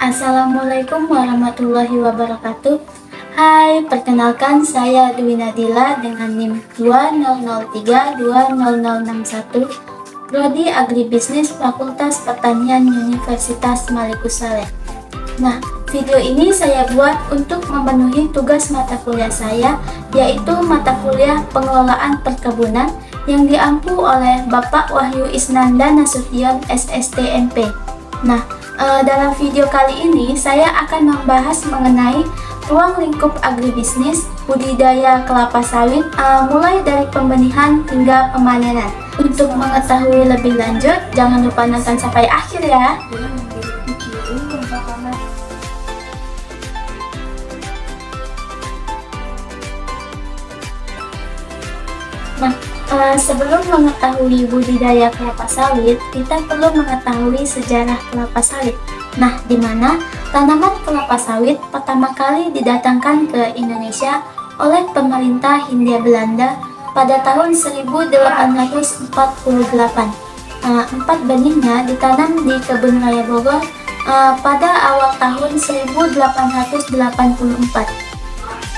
Assalamualaikum warahmatullahi wabarakatuh. Hai, perkenalkan saya Dwi Nadila dengan NIM 2003200061, Prodi Agribisnis Fakultas Pertanian Universitas Malikus Saleh. Nah, video ini saya buat untuk memenuhi tugas mata kuliah saya, yaitu mata kuliah Pengelolaan Perkebunan yang diampu oleh Bapak Wahyu Isnanda Nasution SSTMP. Nah, dalam video kali ini saya akan membahas mengenai ruang lingkup agribisnis budidaya kelapa sawit, mulai dari pembenihan hingga pemanenan. Untuk mengetahui lebih lanjut, jangan lupa nonton sampai akhir ya. Nah, sebelum mengetahui budidaya kelapa sawit, kita perlu mengetahui sejarah kelapa sawit. Nah, di mana tanaman kelapa sawit pertama kali didatangkan ke Indonesia oleh pemerintah Hindia Belanda pada tahun 1848. 4 benihnya ditanam di Kebun Raya Bogor pada awal tahun 1884.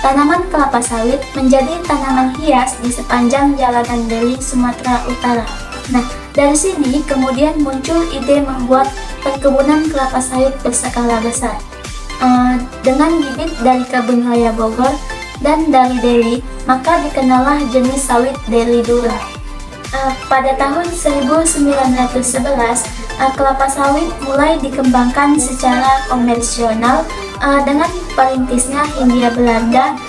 Tanaman kelapa sawit menjadi tanaman hias di sepanjang jalanan Deli, Sumatera Utara. Nah, dari sini kemudian muncul ide membuat perkebunan kelapa sawit berskala besar. Dengan bibit dari Kebun Raya Bogor dan dari Deli, maka dikenallah jenis sawit Deli Dura. Pada tahun 1911, kelapa sawit mulai dikembangkan secara komersional dengan perintisnya Hindia Belanda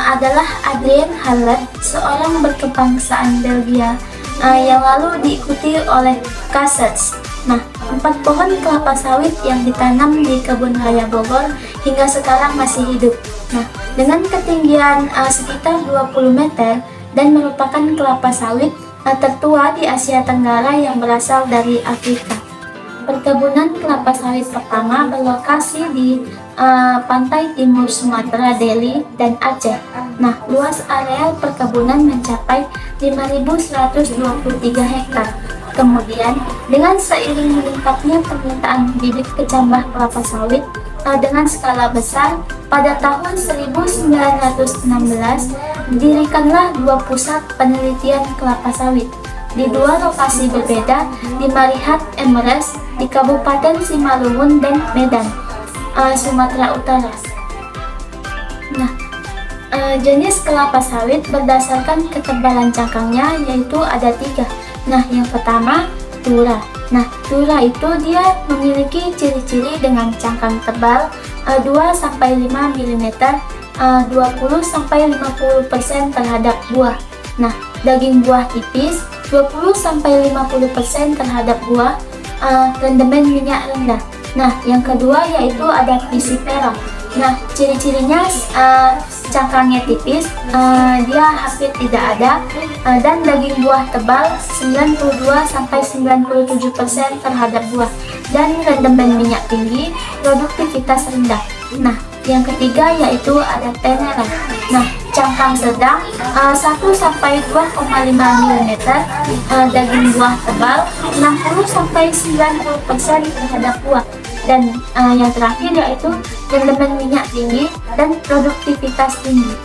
adalah Adrien Harlet, seorang berkebangsaan Belgia yang lalu diikuti oleh Cassettes. Nah, 4 pohon kelapa sawit yang ditanam di Kebun Raya Bogor hingga sekarang masih hidup. Nah, dengan ketinggian sekitar 20 meter dan merupakan kelapa sawit tertua di Asia Tenggara yang berasal dari Afrika. Perkebunan kelapa sawit pertama berlokasi di pantai timur Sumatera, Deli, dan Aceh. Nah, luas areal perkebunan mencapai 5.123 hektar. Kemudian, dengan seiring meningkatnya permintaan bibit kecambah kelapa sawit dengan skala besar, pada tahun 1916 didirikanlah 2 pusat penelitian kelapa sawit di 2 lokasi berbeda, di Marihat Emres di Kabupaten Simalungun dan Medan, Sumatera Utara. Nah, jenis kelapa sawit berdasarkan ketebalan cangkangnya, yaitu ada 3. Nah, yang pertama Tura. Nah, Tura itu dia memiliki ciri-ciri dengan cangkang tebal 2-5 mm, 20-50% terhadap buah. Nah, daging buah tipis 20-50% terhadap buah, rendemen minyak rendah. Nah, yang kedua yaitu ada Pisipera. Nah, ciri-cirinya cangkangnya tipis, dia hampir tidak ada, dan daging buah tebal 92-97% terhadap buah, dan rendemen minyak tinggi, produktivitas rendah. Nah, yang ketiga yaitu ada Tenera. Nah, cangkang sedang 1-2,5 mm, daging buah tebal 60-90% terhadap buah, dan yang terakhir yaitu rendemen minyak tinggi dan produktivitas tinggi.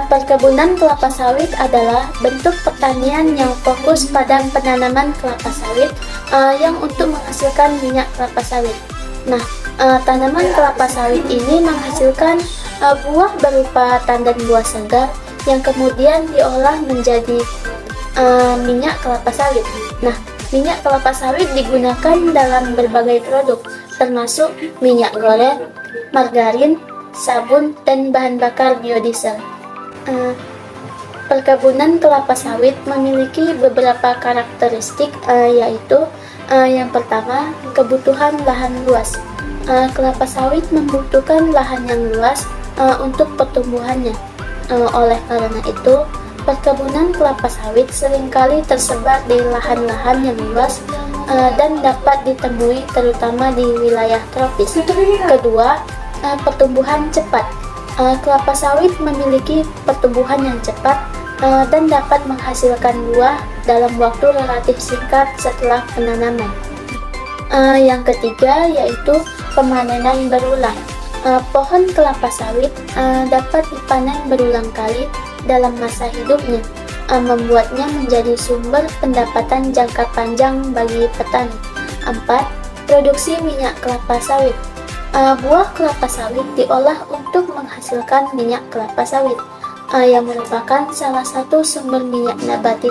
Perkebunan kelapa sawit adalah bentuk pertanian yang fokus pada penanaman kelapa sawit yang untuk menghasilkan minyak kelapa sawit. Nah, tanaman kelapa sawit ini menghasilkan buah berupa tandan buah segar yang kemudian diolah menjadi minyak kelapa sawit. Nah, minyak kelapa sawit digunakan dalam berbagai produk, termasuk minyak goreng, margarin, sabun, dan bahan bakar biodiesel. Perkebunan kelapa sawit memiliki beberapa karakteristik, yaitu yang pertama, kebutuhan lahan luas. Kelapa sawit membutuhkan lahan yang luas untuk pertumbuhannya. Oleh karena itu, perkebunan kelapa sawit seringkali tersebar di lahan-lahan yang luas dan dapat ditemui terutama di wilayah tropis. Kedua, pertumbuhan cepat. Kelapa sawit memiliki pertumbuhan yang cepat dan dapat menghasilkan buah dalam waktu relatif singkat setelah penanaman. Yang ketiga yaitu pemanenan berulang. Pohon kelapa sawit dapat dipanen berulang kali dalam masa hidupnya, membuatnya menjadi sumber pendapatan jangka panjang bagi petani. 4. Produksi minyak kelapa sawit. Buah kelapa sawit diolah untuk menghasilkan minyak kelapa sawit, yang merupakan salah satu sumber minyak nabati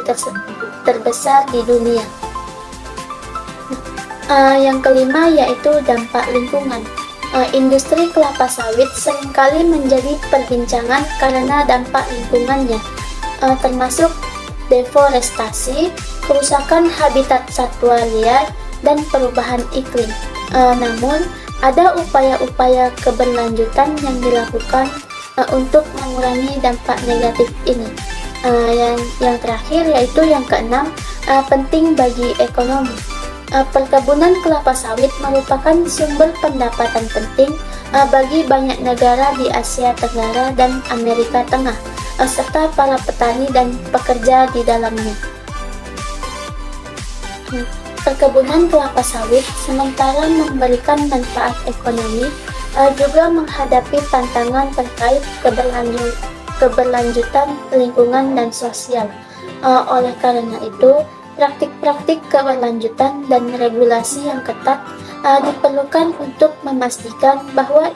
terbesar di dunia. Yang kelima yaitu dampak lingkungan. Industri kelapa sawit seringkali menjadi perbincangan karena dampak lingkungannya, termasuk deforestasi, kerusakan habitat satwa liar, dan perubahan iklim. Namun, ada upaya-upaya keberlanjutan yang dilakukan untuk mengurangi dampak negatif ini. Yang terakhir yaitu yang keenam, penting bagi ekonomi. Perkebunan kelapa sawit merupakan sumber pendapatan penting bagi banyak negara di Asia Tenggara dan Amerika Tengah, serta para petani dan pekerja di dalamnya. Perkebunan kelapa sawit sementara memberikan manfaat ekonomi, juga menghadapi tantangan terkait keberlanjutan lingkungan dan sosial. Oleh karena itu, praktik-praktik keberlanjutan dan regulasi yang ketat diperlukan untuk memastikan bahwa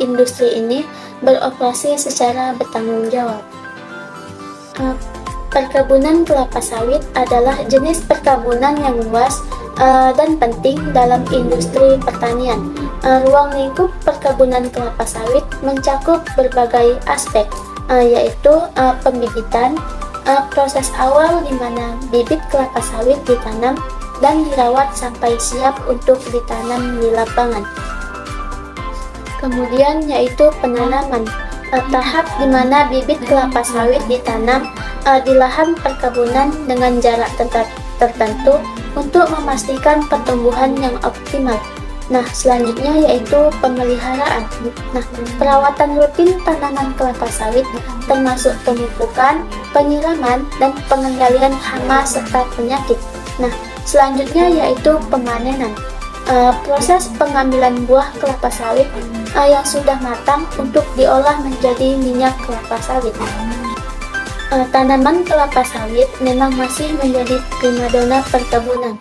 industri ini beroperasi secara bertanggung jawab. Perkebunan kelapa sawit adalah jenis perkebunan yang luas dan penting dalam industri pertanian. Ruang lingkup perkebunan kelapa sawit mencakup berbagai aspek, yaitu pembibitan, proses awal di mana bibit kelapa sawit ditanam dan dirawat sampai siap untuk ditanam di lapangan. Kemudian yaitu penanaman, tahap di mana bibit kelapa sawit ditanam di lahan perkebunan dengan jarak tertentu untuk memastikan pertumbuhan yang optimal. Selanjutnya yaitu pemeliharaan. Perawatan rutin tanaman kelapa sawit termasuk pemupukan, penyiraman, dan pengendalian hama serta penyakit. Selanjutnya yaitu pemanenan. Proses pengambilan buah kelapa sawit yang sudah matang untuk diolah menjadi minyak kelapa sawit. Tanaman kelapa sawit memang masih menjadi primadona perkebunan.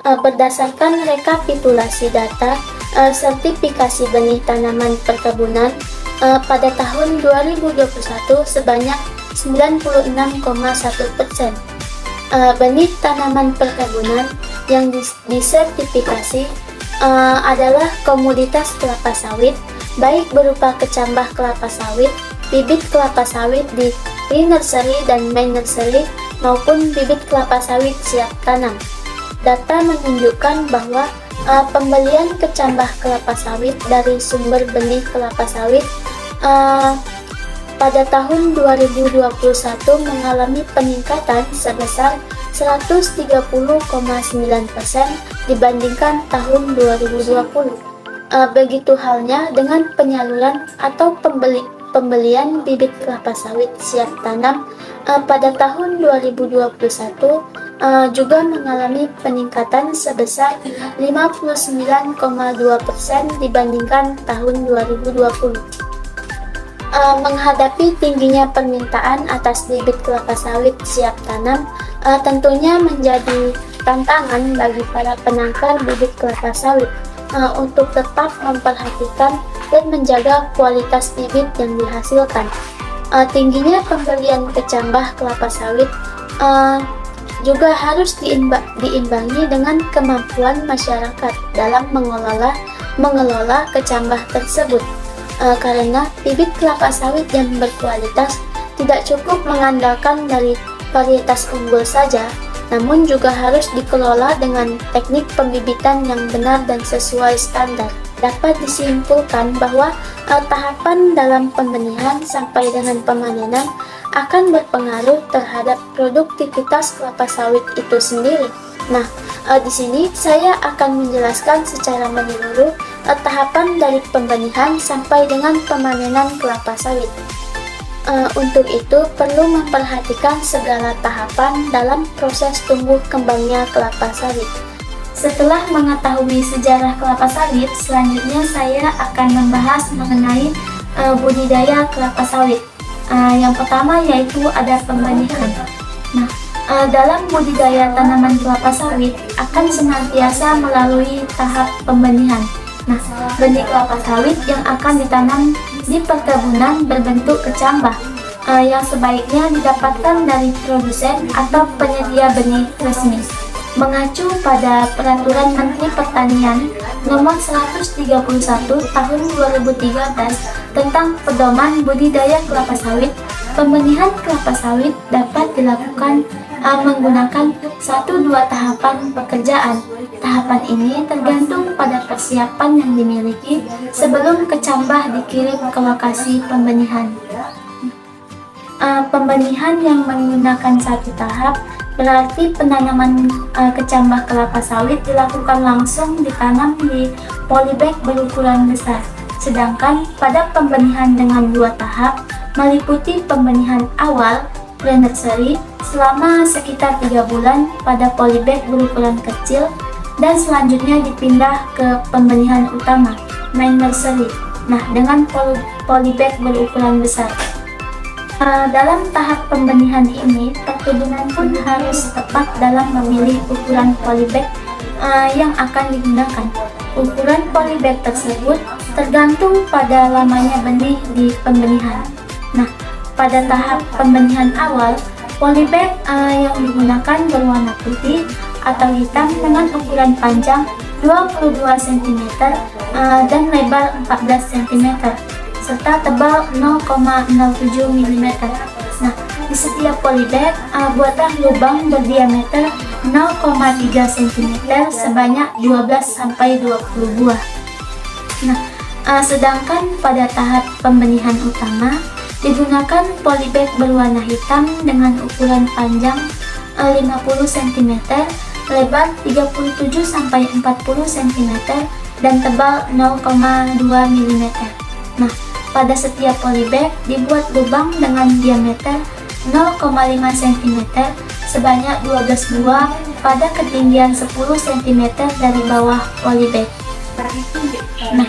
Berdasarkan rekapitulasi data sertifikasi benih tanaman perkebunan pada tahun 2021 sebanyak 96,1%. Benih tanaman perkebunan yang disertifikasi adalah komoditas kelapa sawit, baik berupa kecambah kelapa sawit, bibit kelapa sawit di pre-nursery dan main nursery, maupun bibit kelapa sawit siap tanam. Data menunjukkan bahwa pembelian kecambah kelapa sawit dari sumber benih kelapa sawit pada tahun 2021 mengalami peningkatan sebesar 130,9% dibandingkan tahun 2020. Begitu halnya dengan penyaluran atau pembelian bibit kelapa sawit siap tanam pada tahun 2021 juga mengalami peningkatan sebesar 59,2% dibandingkan tahun 2020. Menghadapi tingginya permintaan atas bibit kelapa sawit siap tanam tentunya menjadi tantangan bagi para penangkar bibit kelapa sawit untuk tetap memperhatikan dan menjaga kualitas bibit yang dihasilkan. Tingginya pembelian kecambah kelapa sawit juga harus diimbangi dengan kemampuan masyarakat dalam mengelola kecambah tersebut, karena bibit kelapa sawit yang berkualitas tidak cukup mengandalkan dari varietas unggul saja, namun juga harus dikelola dengan teknik pembibitan yang benar dan sesuai standar. Dapat disimpulkan bahwa tahapan dalam pembenihan sampai dengan pemanenan akan berpengaruh terhadap produktivitas kelapa sawit itu sendiri. Di sini saya akan menjelaskan secara menyeluruh tahapan dari pembenihan sampai dengan pemanenan kelapa sawit. Untuk itu perlu memperhatikan segala tahapan dalam proses tumbuh kembangnya kelapa sawit. setelah mengetahui sejarah kelapa sawit, selanjutnya saya akan membahas mengenai budidaya kelapa sawit. Yang pertama yaitu ada pembenihan. Nah, dalam budidaya tanaman kelapa sawit akan senantiasa melalui tahap pembenihan. Nah, benih kelapa sawit yang akan ditanam di perkebunan berbentuk kecambah yang sebaiknya didapatkan dari produsen atau penyedia benih resmi. Mengacu pada Peraturan Menteri Pertanian Nomor 131 Tahun 2013 tentang Pedoman Budidaya Kelapa Sawit, pembenihan kelapa sawit dapat dilakukan menggunakan 1-2 tahapan pekerjaan. Tahapan ini tergantung pada persiapan yang dimiliki sebelum kecambah dikirim ke lokasi pembenihan. Pembenihan yang menggunakan 1 tahap berarti penanaman kecambah kelapa sawit dilakukan langsung ditanam di polybag berukuran besar. Sedangkan pada pembenihan dengan 2 tahap meliputi pembenihan awal pre-nursery selama sekitar 3 bulan pada polybag berukuran kecil dan selanjutnya dipindah ke pembenihan utama main nursery. Nah, dengan polybag berukuran besar. Dalam tahap pembenihan ini, perkebunan pun harus tepat dalam memilih ukuran polybag yang akan digunakan. Ukuran polybag tersebut tergantung pada lamanya benih di pembenihan. Nah, pada tahap pembenihan awal, polybag yang digunakan berwarna putih atau hitam dengan ukuran panjang 22 cm dan lebar 14 cm. Serta tebal 0,07 mm. Nah, di setiap polybag buatlah lubang berdiameter 0,3 cm sebanyak 12-20 buah. Nah, sedangkan pada tahap pembenihan utama digunakan polybag berwarna hitam dengan ukuran panjang 50 cm, lebar 37-40 cm dan tebal 0,2 mm. Nah, pada setiap polybag dibuat lubang dengan diameter 0,5 cm sebanyak 12 buah pada ketinggian 10 cm dari bawah polybag. Nah,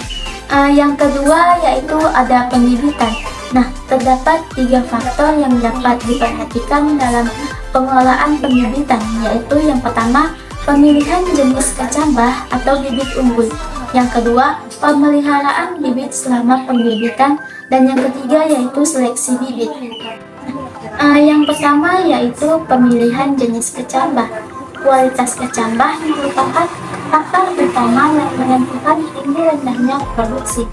yang kedua yaitu ada pembibitan. Nah, terdapat 3 faktor yang dapat diperhatikan dalam pengelolaan pembibitan, yaitu yang pertama, pemilihan jenis kecambah atau bibit unggul. Yang kedua, pemeliharaan bibit selama pembibitan, dan yang ketiga yaitu seleksi bibit. Yang pertama yaitu pemilihan jenis kecambah. Kualitas kecambah merupakan faktor utama yang menentukan tinggi rendahnya produksi.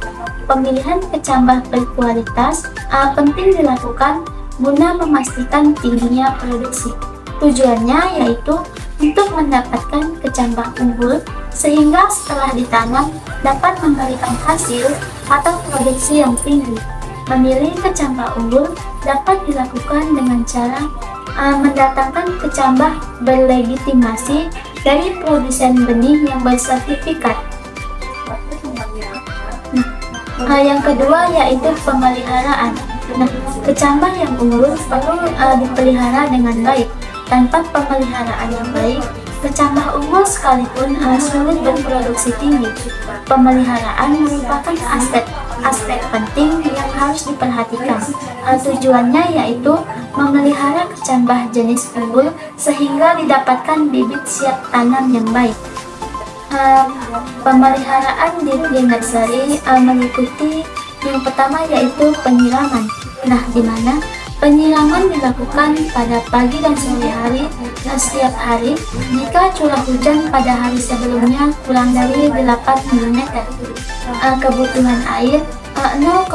Pemilihan kecambah berkualitas penting dilakukan guna memastikan tingginya produksi. Tujuannya yaitu untuk mendapatkan kecambah unggul sehingga setelah ditanam dapat memberikan hasil atau produksi yang tinggi. Memilih kecambah unggul dapat dilakukan dengan cara mendatangkan kecambah berlegitimasi dari produsen benih yang bersertifikat. Nah, yang kedua yaitu pemeliharaan. Nah, kecambah yang unggul perlu dipelihara dengan baik. Tanpa pemeliharaan yang baik, kecambah unggul sekalipun sulit berproduksi tinggi. Pemeliharaan merupakan aspek penting yang harus diperhatikan. Tujuannya yaitu memelihara kecambah jenis unggul sehingga didapatkan bibit siap tanam yang baik. Pemeliharaan di nursery meliputi yang pertama yaitu penyiraman. Nah, di mana penyiraman dilakukan pada pagi dan sore hari setiap hari jika curah hujan pada hari sebelumnya kurang dari 8 mm. Kebutuhan air 0,2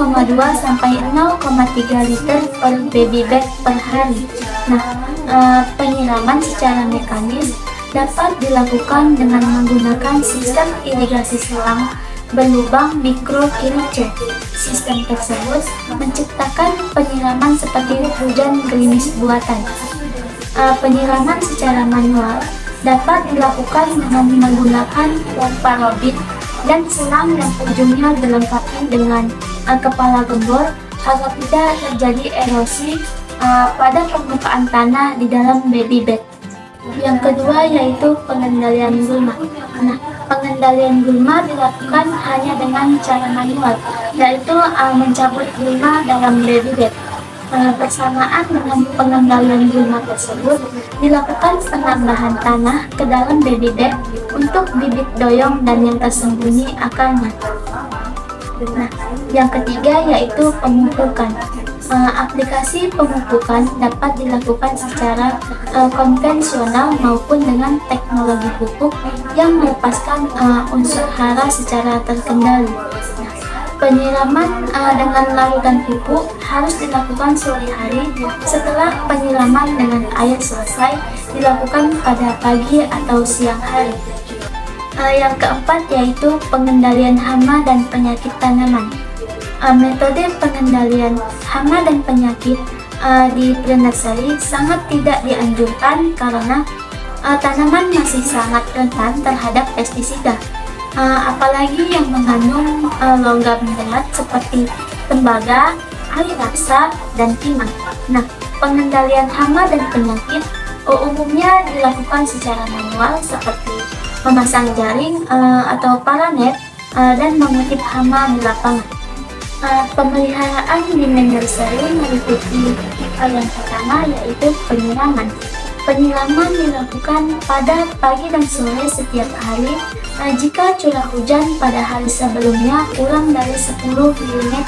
sampai 0,3 liter per baby bag per hari. Nah, penyiraman secara mekanis dapat dilakukan dengan menggunakan sistem irigasi selang berlubang mikroirige. Sistem tersebut menciptakan penyiraman seperti hujan gerimis buatan. Penyiraman secara manual dapat dilakukan dengan menggunakan pompa robin dan selang yang ujungnya dilengkapi dengan kepala gembor agar tidak terjadi erosi pada permukaan tanah di dalam baby bed. yang kedua yaitu pengendalian gulma. Nah, pengendalian gulma dilakukan hanya dengan cara manual, yaitu mencabut gulma dalam baby bed. Bersamaan dengan pengendalian gulma tersebut, dilakukan penambahan tanah ke dalam baby bed untuk bibit doyong dan yang tersembunyi akarnya. Nah, yang ketiga yaitu pemupukan. Aplikasi pemupukan dapat dilakukan secara konvensional maupun dengan teknologi pupuk yang melepaskan unsur hara secara terkendali. Penyiraman dengan larutan pupuk harus dilakukan sore hari setelah penyiraman dengan air selesai dilakukan pada pagi atau siang hari. Yang keempat yaitu pengendalian hama dan penyakit tanaman. Metode pengendalian hama dan penyakit di pre-nursery sangat tidak dianjurkan karena tanaman masih sangat rentan terhadap pestisida. Apalagi yang mengandung logam berat seperti tembaga, air rasa, dan timah. Nah, pengendalian hama dan penyakit umumnya dilakukan secara manual seperti memasang jaring atau paranet dan mengutip hama di lapangan. Pemeliharaan di nursery meliputi yang pertama yaitu penyiraman. Penyiraman dilakukan pada pagi dan sore setiap hari jika curah hujan pada hari sebelumnya kurang dari 10 mm.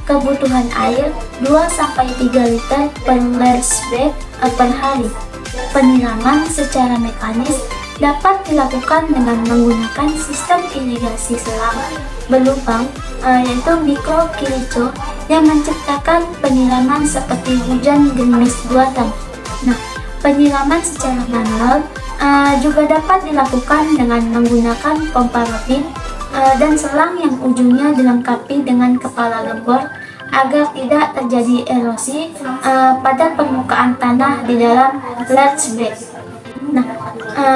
Kebutuhan air 2-3 liter per layers bed per hari. Penyiraman secara mekanis dapat dilakukan dengan menggunakan sistem irigasi selang berlubang yaitu mikrokirico yang menciptakan penyiraman seperti hujan gerimis buatan. Nah, penyiraman secara manual juga dapat dilakukan dengan menggunakan pompa robin dan selang yang ujungnya dilengkapi dengan kepala gembor agar tidak terjadi erosi pada permukaan tanah di dalam ledge bed. Nah,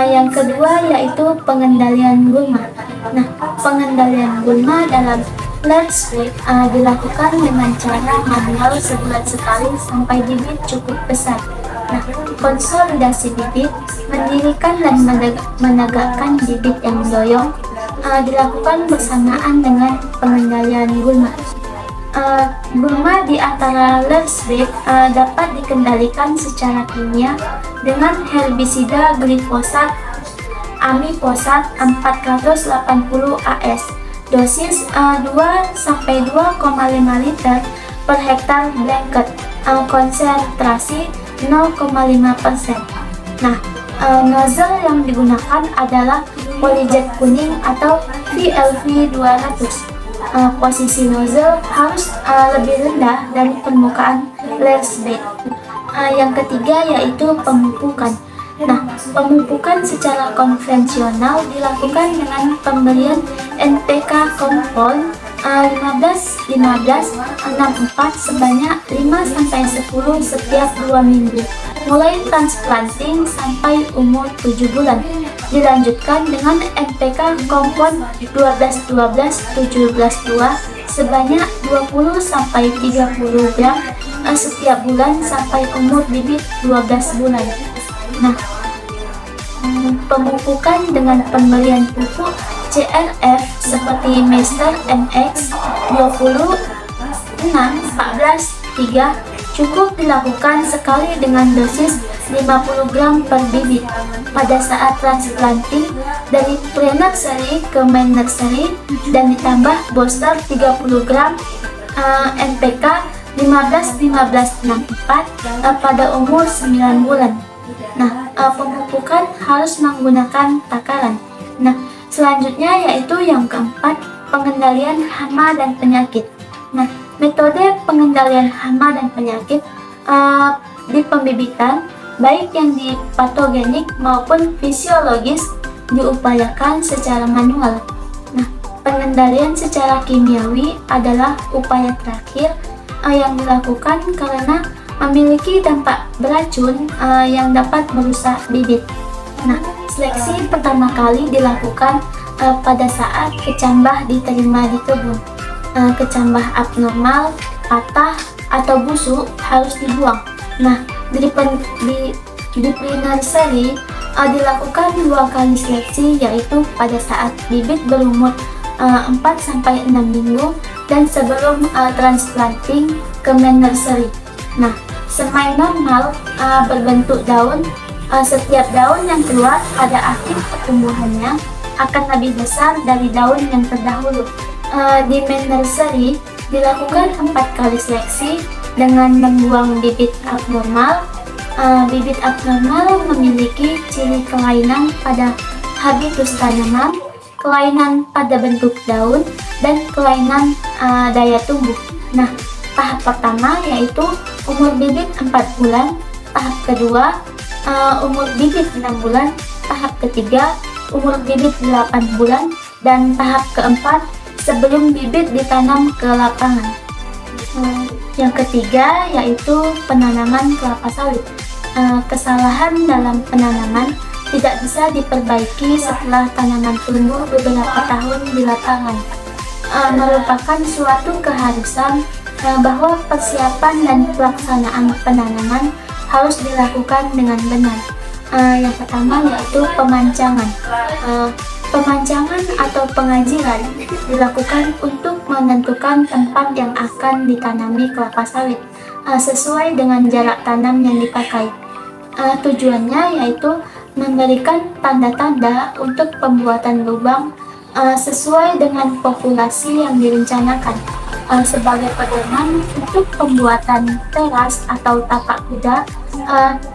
yang kedua yaitu pengendalian gulma. Nah, pengendalian gulma dalam ledge bed dilakukan dengan cara manual sebulan sekali sampai bibit cukup besar. Nah, konsolidasi bibit, mendirikan dan menegakkan bibit yang doyong dilakukan bersamaan dengan pengendalian gulma. Gulma di antara ledge bed dapat dikendalikan secara kimia dengan herbisida glifosat amifosat 480 AS, dosis 2-2,5 liter per hektar blanket, konsentrasi 0,5%. Nah, nozzle yang digunakan adalah polyjet kuning atau VLV 200. Posisi nozzle harus lebih rendah dari permukaan ledge bed. Yang ketiga yaitu pemupukan. Nah, pemupukan secara konvensional dilakukan dengan pemberian NPK kompon 15-15-64 sebanyak 5-10 setiap 2 minggu, mulai transplanting sampai umur 7 bulan. Dilanjutkan dengan NPK kompon 12-12-17-2 sebanyak 20-30 gram setiap bulan sampai umur bibit 12 bulan. Nah, pemupukan dengan pemberian pupuk CRF seperti Master MX 20 6 14 3 cukup dilakukan sekali dengan dosis 50 gram per bibit pada saat transplanting dari pre-nursery ke main nursery dan ditambah booster 30 gram NPK 15-15-64 pada umur 9 bulan. Nah, pemupukan harus menggunakan takaran. Nah, selanjutnya yaitu yang keempat, pengendalian hama dan penyakit. Nah, metode pengendalian hama dan penyakit di pembibitan, baik yang di patogenik maupun fisiologis, diupayakan secara manual. Nah, pengendalian secara kimiawi adalah upaya terakhir yang dilakukan karena memiliki dampak beracun yang dapat merusak bibit. Nah, seleksi pertama kali dilakukan pada saat kecambah diterima di kebun. Kecambah abnormal, patah, atau busuk harus dibuang. Nah, di pre-nursery dilakukan 2 kali seleksi, yaitu pada saat bibit berumur 4-6 minggu dan sebelum transplanting ke main nursery. Nah, semai normal berbentuk daun. Setiap daun yang keluar pada akhir pertumbuhannya akan lebih besar dari daun yang terdahulu. Di main nursery dilakukan 4 kali seleksi dengan membuang bibit abnormal. Bibit abnormal memiliki ciri kelainan pada habitus tanaman, kelainan pada bentuk daun, dan kelainan daya tumbuh. Nah, tahap pertama yaitu umur bibit 4 bulan, tahap kedua umur bibit 6 bulan, tahap ketiga umur bibit 8 bulan, dan tahap keempat sebelum bibit ditanam ke lapangan. Yang ketiga yaitu penanaman kelapa sawit. Kesalahan dalam penanaman tidak bisa diperbaiki setelah tanaman tumbuh beberapa tahun di lapangan. Merupakan suatu keharusan bahwa persiapan dan pelaksanaan penanaman harus dilakukan dengan benar. Yang pertama yaitu pemancangan. Pemancangan atau pengajiran dilakukan untuk menentukan tempat yang akan ditanami kelapa sawit sesuai dengan jarak tanam yang dipakai. Tujuannya yaitu memberikan tanda-tanda untuk pembuatan lubang sesuai dengan populasi yang direncanakan, sebagai pedoman untuk pembuatan teras atau tapak kuda,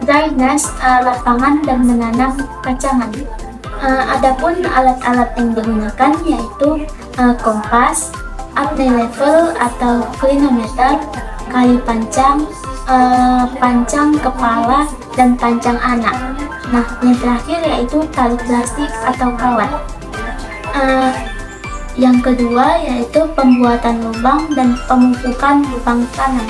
drainase lapangan, dan menanam kacangan. Adapun alat-alat yang digunakan yaitu kompas, apnea level atau klinometer, kayu pancang, pancang kepala, dan pancang anak. Nah, yang terakhir yaitu tali plastik atau kawat. Yang kedua yaitu pembuatan lubang dan pemupukan lubang tanam.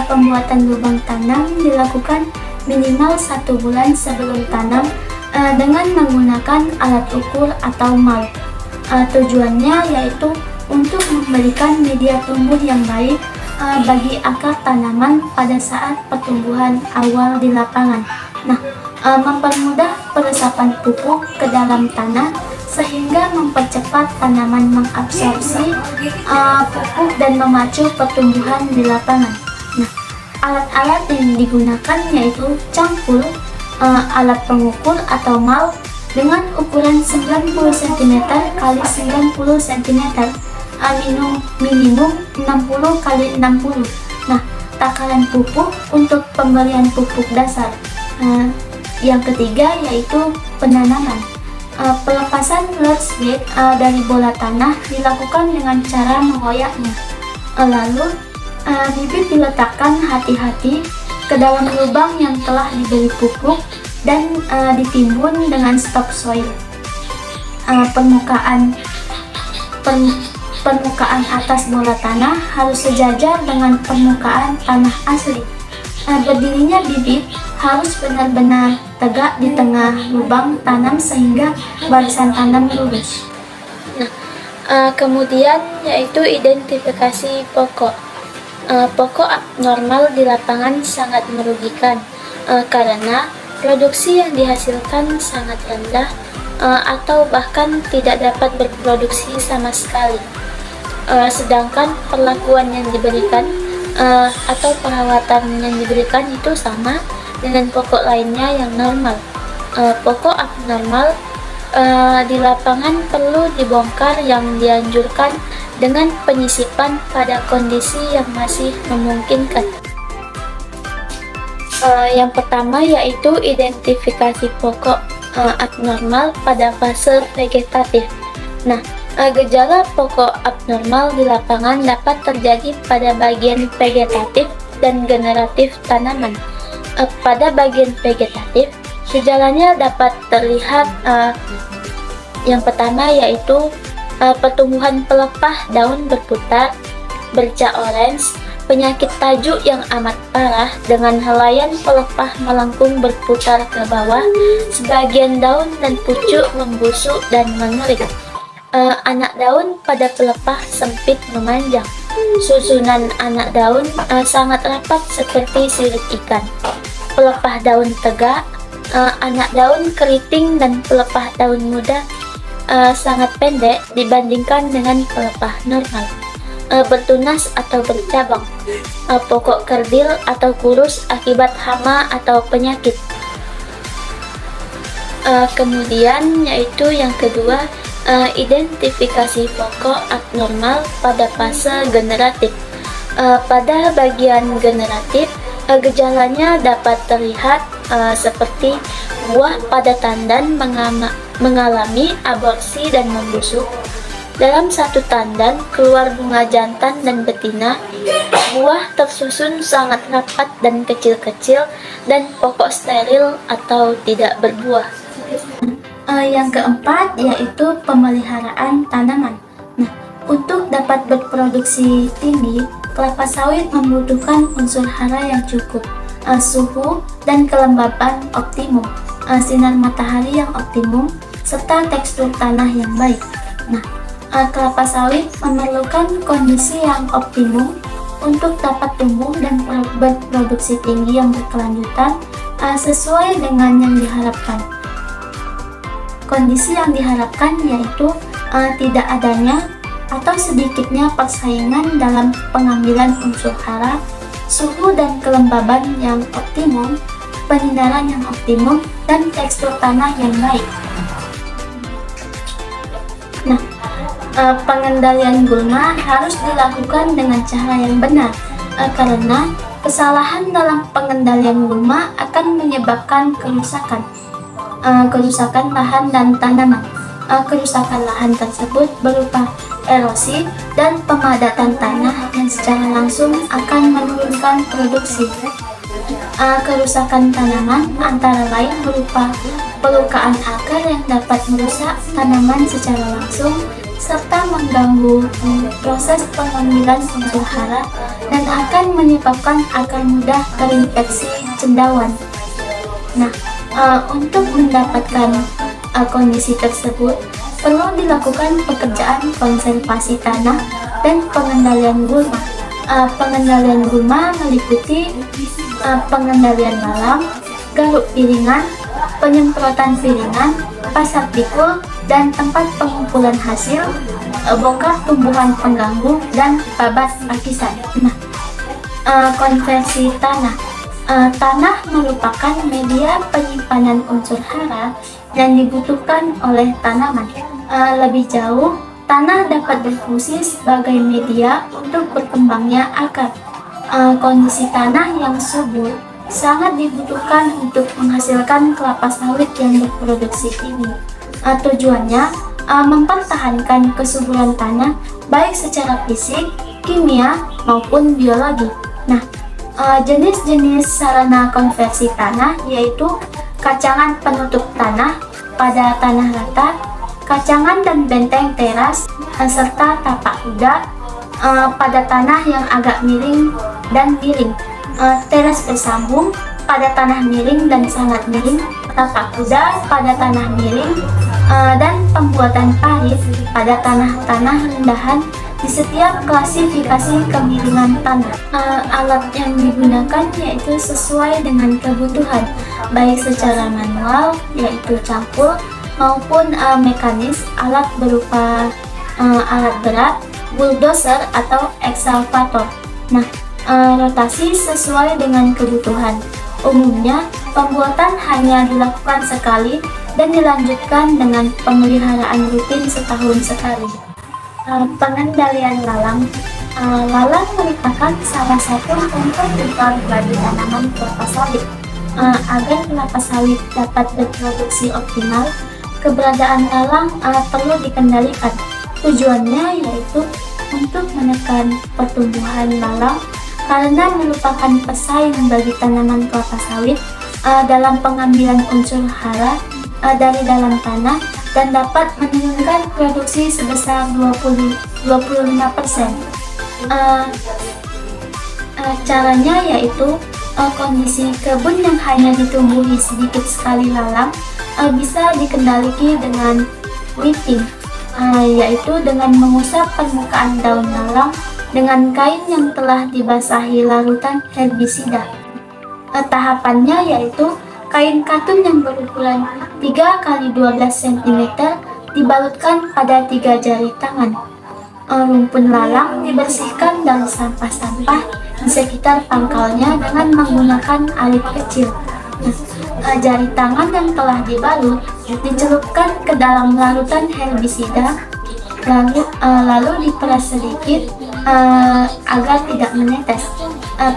Pembuatan lubang tanam dilakukan minimal 1 bulan sebelum tanam dengan menggunakan alat ukur atau mal. Tujuannya yaitu untuk memberikan media tumbuh yang baik bagi akar tanaman pada saat pertumbuhan awal di lapangan. Nah, mempermudah peresapan pupuk ke dalam tanah sehingga mempercepat tanaman mengabsorpsi pupuk dan memacu pertumbuhan di lapangan. Nah, alat-alat yang digunakan yaitu cangkul, alat pengukur atau mal dengan ukuran 90 cm x 90 cm, minimum 60 x 60. Nah, takaran pupuk untuk pemberian pupuk dasar. Yang ketiga yaitu penanaman. Pelepasan large bed dari bola tanah dilakukan dengan cara mengoyaknya. Lalu bibit diletakkan hati-hati ke dalam lubang yang telah diberi pupuk dan ditimbun dengan stop soil. Permukaan atas bola tanah harus sejajar dengan permukaan tanah asli. Berdirinya bibit harus benar-benar tegak di tengah lubang tanam sehingga barisan tanam lurus. Nah, kemudian yaitu identifikasi pokok. Pokok abnormal di lapangan sangat merugikan karena produksi yang dihasilkan sangat rendah atau bahkan tidak dapat berproduksi sama sekali. Sedangkan perlakuan yang diberikan atau perawatan yang diberikan itu sama dengan pokok lainnya yang normal. Pokok abnormal di lapangan perlu dibongkar yang dianjurkan dengan penyisipan pada kondisi yang masih memungkinkan. Yang pertama yaitu identifikasi pokok abnormal pada fase vegetatif. Nah, gejala pokok abnormal di lapangan dapat terjadi pada bagian vegetatif dan generatif tanaman. Pada bagian vegetatif, gejalanya dapat terlihat yang pertama yaitu pertumbuhan pelepah daun berputar, bercak orange, penyakit tajuk yang amat parah dengan helaian pelepah melengkung berputar ke bawah, sebagian daun dan pucuk membusuk dan mengering. Anak daun pada pelepah sempit memanjang. Susunan anak daun sangat rapat seperti sirip ikan. pelepah daun tegak, anak daun keriting dan pelepah daun muda sangat pendek dibandingkan dengan pelepah normal. Bertunas atau bercabang, pokok kerdil atau kurus akibat hama atau penyakit. Kemudian yaitu yang kedua, identifikasi pokok abnormal pada fase generatif. Pada bagian generatif, gejalanya dapat terlihat seperti buah pada tandan mengalami aborsi dan membusuk. Dalam satu tandan keluar bunga jantan dan betina, buah tersusun sangat rapat dan kecil-kecil, dan pokok steril atau tidak berbuah. Yang keempat yaitu pemeliharaan tanaman. Nah, untuk dapat berproduksi tinggi, kelapa sawit membutuhkan unsur hara yang cukup, suhu dan kelembaban optimum, sinar matahari yang optimum, serta tekstur tanah yang baik. Nah, kelapa sawit memerlukan kondisi yang optimum untuk dapat tumbuh dan berproduksi tinggi yang berkelanjutan sesuai dengan yang diharapkan. Kondisi yang diharapkan yaitu tidak adanya atau sedikitnya persaingan dalam pengambilan unsur hara, suhu dan kelembaban yang optimum, penyinaran yang optimum, dan tekstur tanah yang baik. Nah, pengendalian gulma harus dilakukan dengan cara yang benar, karena kesalahan dalam pengendalian gulma akan menyebabkan kerusakan lahan dan tanaman. Kerusakan lahan tersebut berupa erosi dan pemadatan tanah yang secara langsung akan menurunkan produksi. Kerusakan tanaman antara lain berupa pelukaan akar yang dapat merusak tanaman secara langsung serta mengganggu proses pengambilan unsur hara dan akan menyebabkan akar mudah terinfeksi cendawan. Nah, untuk mendapatkan kondisi tersebut perlu dilakukan pekerjaan konservasi tanah dan pengendalian gulma. Pengendalian gulma meliputi pengendalian lalang, garuk piringan, penyemprotan piringan, pasar pikul, dan tempat pengumpulan hasil, bongkar tumbuhan pengganggu, dan babat pakisan. Nah, konversi tanah. Tanah merupakan media penyimpanan unsur hara yang dibutuhkan oleh tanaman. Lebih jauh, tanah dapat berfungsi sebagai media untuk berkembangnya akar. Kondisi tanah yang subur sangat dibutuhkan untuk menghasilkan kelapa sawit yang berproduksi tinggi. Tujuannya mempertahankan kesuburan tanah baik secara fisik, kimia, maupun biologi. Nah, jenis-jenis sarana konversi tanah yaitu kacangan penutup tanah pada tanah rata, kacangan dan benteng teras, serta tapak kuda pada tanah yang agak miring dan miring, teras bersambung pada tanah miring dan sangat miring, tapak kuda pada tanah miring, dan pembuatan parit pada tanah-tanah rendahan di setiap klasifikasi kemiringan tanah. Alat yang digunakan yaitu sesuai dengan kebutuhan, baik secara manual yaitu campur maupun mekanis, alat berupa alat berat, bulldozer atau eksavator. Nah, rotasi sesuai dengan kebutuhan. Umumnya, pembuatan hanya dilakukan sekali dan dilanjutkan dengan pemeliharaan rutin setahun sekali. Pengendalian lalang. Lalang merupakan salah satu contoh vital bagi tanaman kelapa sawit. Agar kelapa sawit dapat berproduksi optimal, keberadaan lalang perlu dikendalikan. Tujuannya yaitu untuk menekan pertumbuhan lalang karena merupakan pesaing bagi tanaman kelapa sawit dalam pengambilan unsur hara dari dalam tanah dan dapat menurunkan produksi sebesar 25%. Caranya yaitu kondisi kebun yang hanya ditumbuhi sedikit sekali lalang bisa dikendalikan dengan weeding, yaitu dengan mengusap permukaan daun lalang dengan kain yang telah dibasahi larutan herbisida. Tahapannya yaitu kain katun yang berukuran 3 kali 12 cm dibalutkan pada 3 jari tangan. Rumpun lalang dibersihkan dari sampah-sampah di sekitar pangkalnya dengan menggunakan alit kecil. Jari tangan yang telah dibalut dicelupkan ke dalam larutan herbisida, lalu diperas sedikit agar tidak menetes.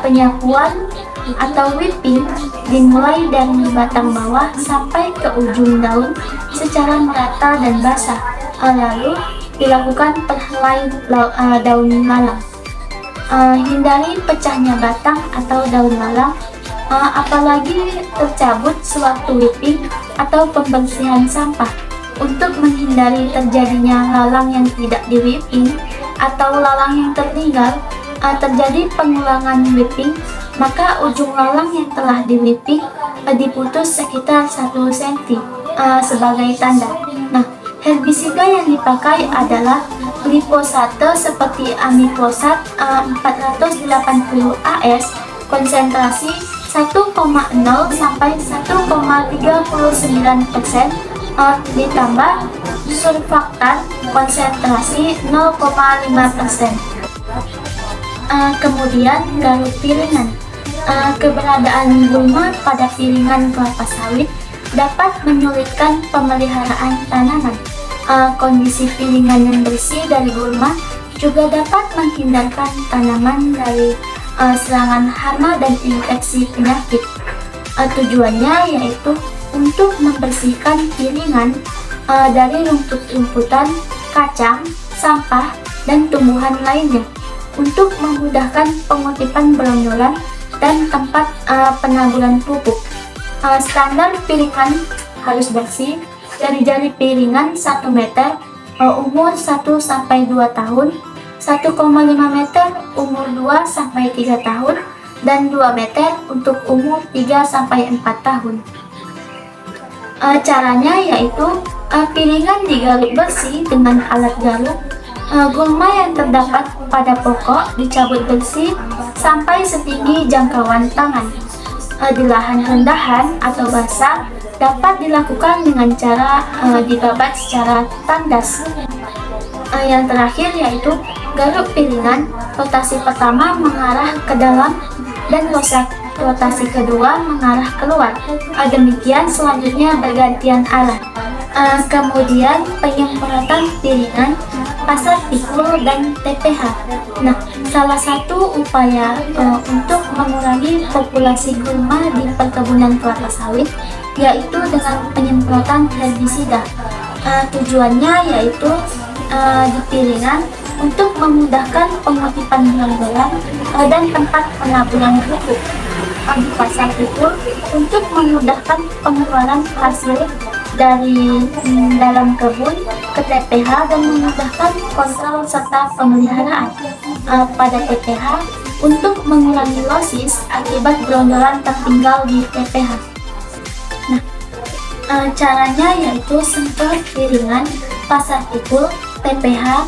Penyapuan atau whipping dimulai dari batang bawah sampai ke ujung daun secara merata dan basah, lalu dilakukan perhelai daun lalang. Hindari pecahnya batang atau daun lalang, apalagi tercabut sewaktu whipping atau pembersihan sampah. Untuk menghindari terjadinya lalang yang tidak di whipping atau lalang yang tertinggal, terjadi pengulangan whipping, maka ujung lalang yang telah di whipping diputus sekitar 1 cm sebagai tanda. Herbisida yang dipakai adalah glifosat seperti amifosat 480 AS, konsentrasi 1,0 sampai 1,39%, ditambah surfaktan konsentrasi 0,5%. Kemudian garuk piringan. Keberadaan gulma pada piringan kelapa sawit dapat menyulitkan pemeliharaan tanaman. Kondisi piringan yang bersih dari gulma juga dapat menghindarkan tanaman dari serangan hama dan infeksi penyakit. Tujuannya yaitu untuk membersihkan piringan dari rumput-rumputan, kacang, sampah, dan tumbuhan lainnya, untuk memudahkan pengutipan brondolan dan tempat penaburan pupuk. Standar piringan harus bersih. Jari-jari piringan 1 meter umur 1-2 tahun, 1,5 meter umur 2-3 tahun, dan 2 meter untuk umur 3-4 tahun. Caranya yaitu piringan digaruk bersih dengan alat garuk. Gulma yang terdapat pada pokok dicabut bersih sampai setinggi jangkauan tangan. Di lahan rendahan atau basah dapat dilakukan dengan cara dibabat secara tandas. Yang terakhir yaitu garuk piringan. Rotasi pertama mengarah ke dalam dan rotasi kedua mengarah keluar. Demikian selanjutnya bergantian arah. Kemudian penyemprotan piringan, pasar pikul, dan TPH. Salah satu upaya untuk mengurangi populasi gulma di perkebunan kelapa sawit yaitu dengan penyemprotan herbisida. Tujuannya yaitu di piringan untuk memudahkan pengutipan brondolan dan tempat penaburan pupuk. Di pasar pikul untuk memudahkan pengeluaran hasil dari dalam kebun ke TPH dan memudahkan kontrol serta pemeliharaan. Pada TPH untuk mengurangi losis akibat brondolan tertinggal di TPH. Caranya yaitu semprot piringan, pasar pikul, TPH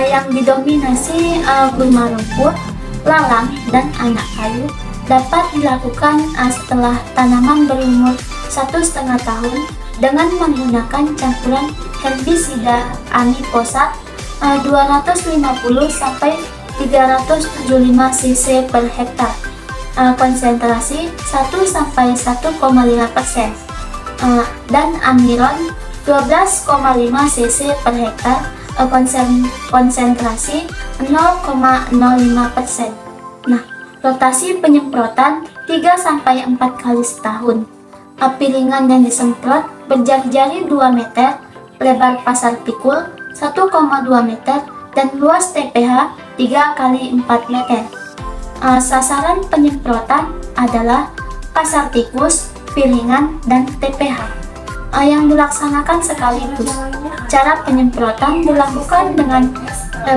yang didominasi gulma rumput, lalang, dan anak kayu dapat dilakukan setelah tanaman berumur 1,5 tahun dengan menggunakan campuran herbisida amifosat 250 sampai 375 cc per hektar, konsentrasi 1-1,5%, dan amiron 12,5 cc per hektar, konsentrasi 0,05%. Rotasi penyemprotan 3-4 kali setahun. Piringan yang disemprot berjari-jari 2 meter, lebar pasar pikul 1,2 meter, dan luas TPH 3 kali 4 meter. Sasaran penyemprotan adalah pasar tikus, piringan, dan TPH yang dilaksanakan sekaligus. Cara penyemprotan dilakukan dengan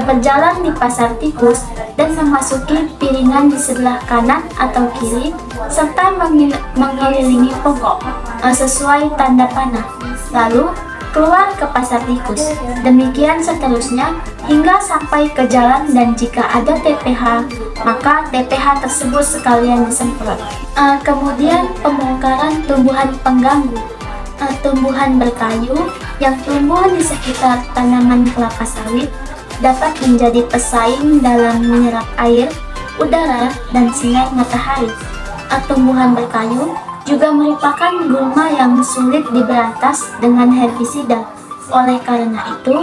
berjalan di pasar tikus dan memasuki piringan di sebelah kanan atau kiri serta mengelilingi pokok sesuai tanda panah, lalu keluar ke pasar tikus. Demikian seterusnya hingga sampai ke jalan, dan jika ada TPH maka TPH tersebut sekalian disemprot. Kemudian pembongkaran tumbuhan pengganggu. Tumbuhan berkayu yang tumbuh di sekitar tanaman kelapa sawit dapat menjadi pesaing dalam menyerap air, udara, dan sinar matahari. Tumbuhan berkayu juga merupakan gulma yang sulit diberantas dengan herbisida. Oleh karena itu,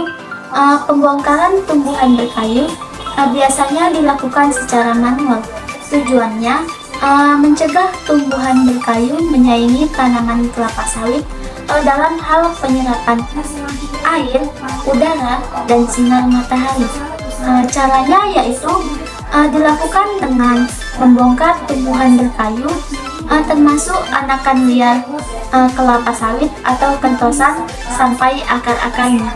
pembongkaran tumbuhan berkayu biasanya dilakukan secara manual. Tujuannya mencegah tumbuhan berkayu menyaingi tanaman kelapa sawit dalam hal penyerapan air, udara, dan sinar matahari. Caranya yaitu dilakukan dengan membongkar tumbuhan berkayu termasuk anakan liar kelapa sawit atau kentosan sampai akar-akarnya.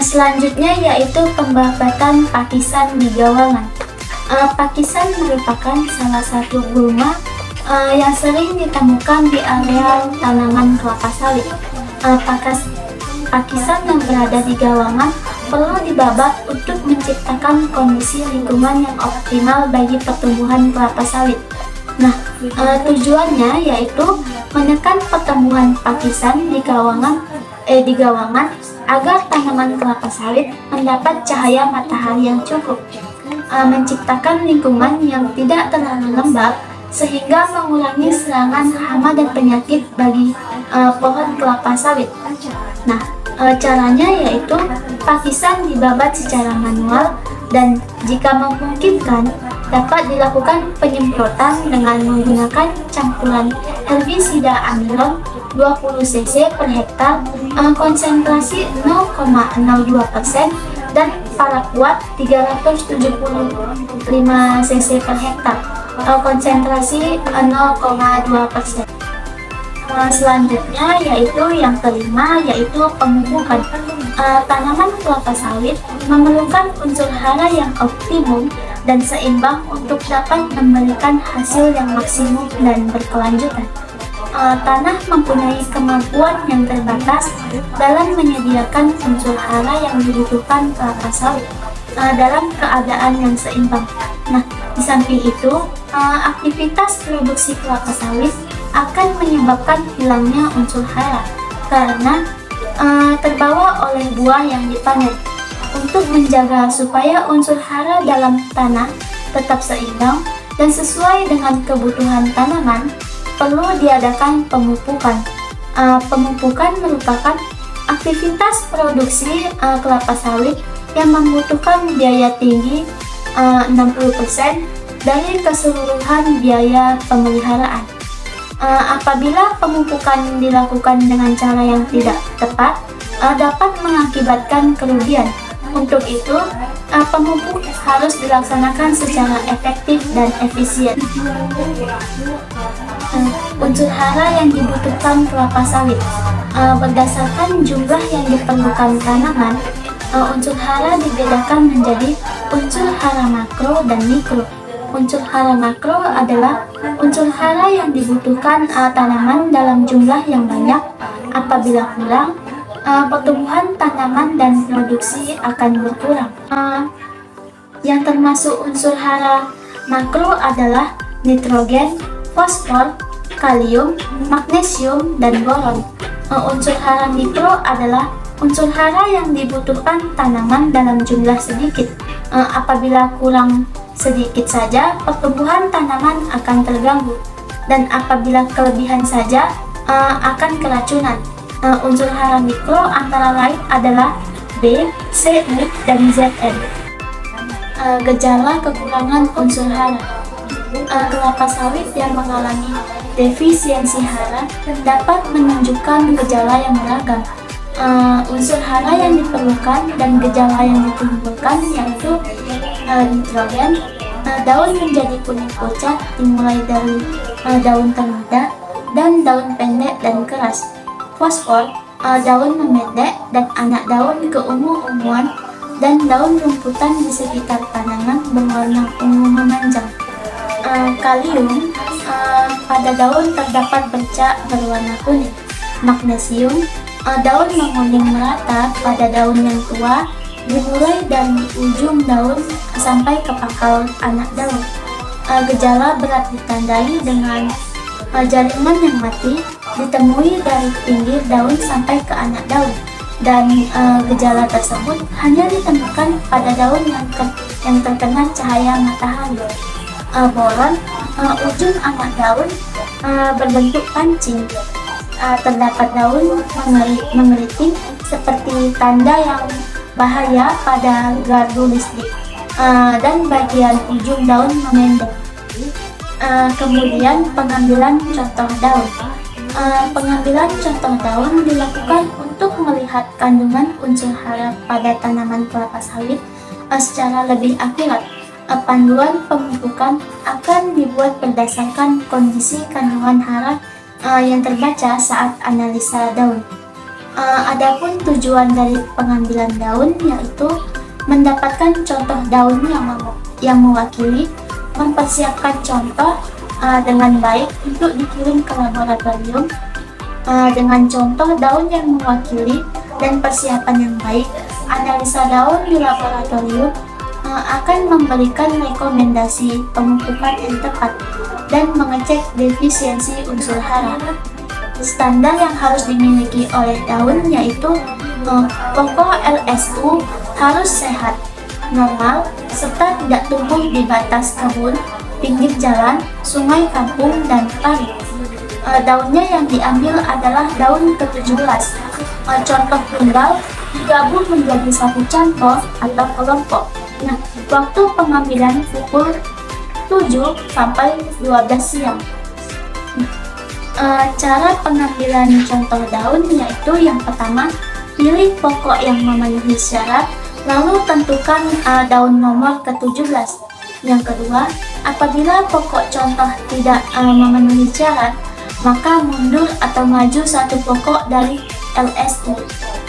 Selanjutnya yaitu pembabatan pakisan di gawangan. Pakisan merupakan salah satu gulma yang sering ditemukan di area tanaman kelapa sawit. Pakisan yang berada di gawangan perlu dibabat untuk menciptakan kondisi lingkungan yang optimal bagi pertumbuhan kelapa sawit. Tujuannya yaitu menekan pertumbuhan pakisan di gawangan agar tanaman kelapa sawit mendapat cahaya matahari yang cukup, menciptakan lingkungan yang tidak terlalu lembab sehingga mengurangi serangan hama dan penyakit bagi pohon kelapa sawit. Caranya yaitu pakisan dibabat secara manual dan jika memungkinkan dapat dilakukan penyemprotan dengan menggunakan campuran herbisida amilon 20 cc per hektar, konsentrasi 0,02% dan paraquat 375 cc per hektar, konsentrasi 0,2%. Selanjutnya yaitu yang kelima yaitu pemupukan. Tanaman kelapa sawit memerlukan unsur hara yang optimum dan seimbang untuk dapat memberikan hasil yang maksimum dan berkelanjutan. Tanah mempunyai kemampuan yang terbatas dalam menyediakan unsur hara yang dibutuhkan kelapa sawit dalam keadaan yang seimbang. Di samping itu, aktivitas produksi kelapa sawit akan menyebabkan hilangnya unsur hara karena terbawa oleh buah yang dipanen. Untuk menjaga supaya unsur hara dalam tanah tetap seimbang dan sesuai dengan kebutuhan tanaman, perlu diadakan pemupukan. Pemupukan merupakan aktivitas produksi kelapa sawit yang membutuhkan biaya tinggi 60% dari keseluruhan biaya pemeliharaan. Apabila pemupukan dilakukan dengan cara yang tidak tepat, dapat mengakibatkan kerugian. Untuk itu, pemupuk harus dilaksanakan secara efektif dan efisien. Unsur hara yang dibutuhkan kelapa sawit berdasarkan jumlah yang diperlukan tanaman, unsur hara dibedakan menjadi unsur hara makro dan mikro. Unsur hara makro adalah unsur hara yang dibutuhkan tanaman dalam jumlah yang banyak. Apabila kurang, pertumbuhan tanaman dan produksi akan berkurang. Yang termasuk unsur hara makro adalah nitrogen, fosfor, kalium, magnesium, dan boron. Unsur hara mikro adalah unsur hara yang dibutuhkan tanaman dalam jumlah sedikit. Apabila kurang sedikit saja, pertumbuhan tanaman akan terganggu, dan apabila kelebihan saja akan keracunan. Unsur hara mikro antara lain adalah B, C, U, dan Zn. Gejala kekurangan unsur hara. Kelapa sawit yang mengalami defisiensi hara dapat menunjukkan gejala yang beragam. Unsur hara yang diperlukan dan gejala yang ditimbulkan yaitu nitrogen, daun menjadi kuning pucat dimulai dari daun termuda dan daun pendek dan keras. Fosfor, daun memendek dan anak daun keungu-unguan dan daun rumputan di sekitar tanaman berwarna ungu memanjang. Kalium, pada daun terdapat bercak berwarna kuning. Magnesium, daun menguning merata pada daun yang tua dimulai dari ujung daun sampai ke pangkal anak daun. Gejala berat ditandai dengan jaringan yang mati ditemui dari pinggir daun sampai ke anak daun, dan gejala tersebut hanya ditemukan pada daun yang terkena cahaya matahari. Boron, ujung anak daun berbentuk pancing. Terdapat daun mengeriting seperti tanda yang bahaya pada gardu listrik, dan bagian ujung daun memendek. Kemudian pengambilan contoh daun. Pengambilan contoh daun dilakukan untuk melihat kandungan unsur hara pada tanaman kelapa sawit secara lebih akurat. Panduan pemupukan akan dibuat berdasarkan kondisi kandungan hara yang terbaca saat analisa daun. Adapun tujuan dari pengambilan daun yaitu mendapatkan contoh daun yang mewakili, mempersiapkan contoh dengan baik untuk dikirim ke laboratorium. Dengan contoh daun yang mewakili dan persiapan yang baik, analisa daun di laboratorium akan memberikan rekomendasi pemupukan yang tepat dan mengecek defisiensi unsur hara. Standar yang harus dimiliki oleh daun yaitu pokok LSU harus sehat, normal, serta tidak tumbuh di batas kebun, pinggir jalan, sungai kampung, dan parit. Daunnya yang diambil adalah daun ke-17. Contoh tunggal digabung menjadi satu contoh atau kelompok. Nah, waktu pengambilan pukul 7 sampai 12 siang. Cara pengambilan contoh daun yaitu yang pertama, pilih pokok yang memenuhi syarat, lalu tentukan daun nomor ke-17. Yang kedua, apabila pokok contoh tidak memenuhi syarat, maka mundur atau maju satu pokok dari LSU.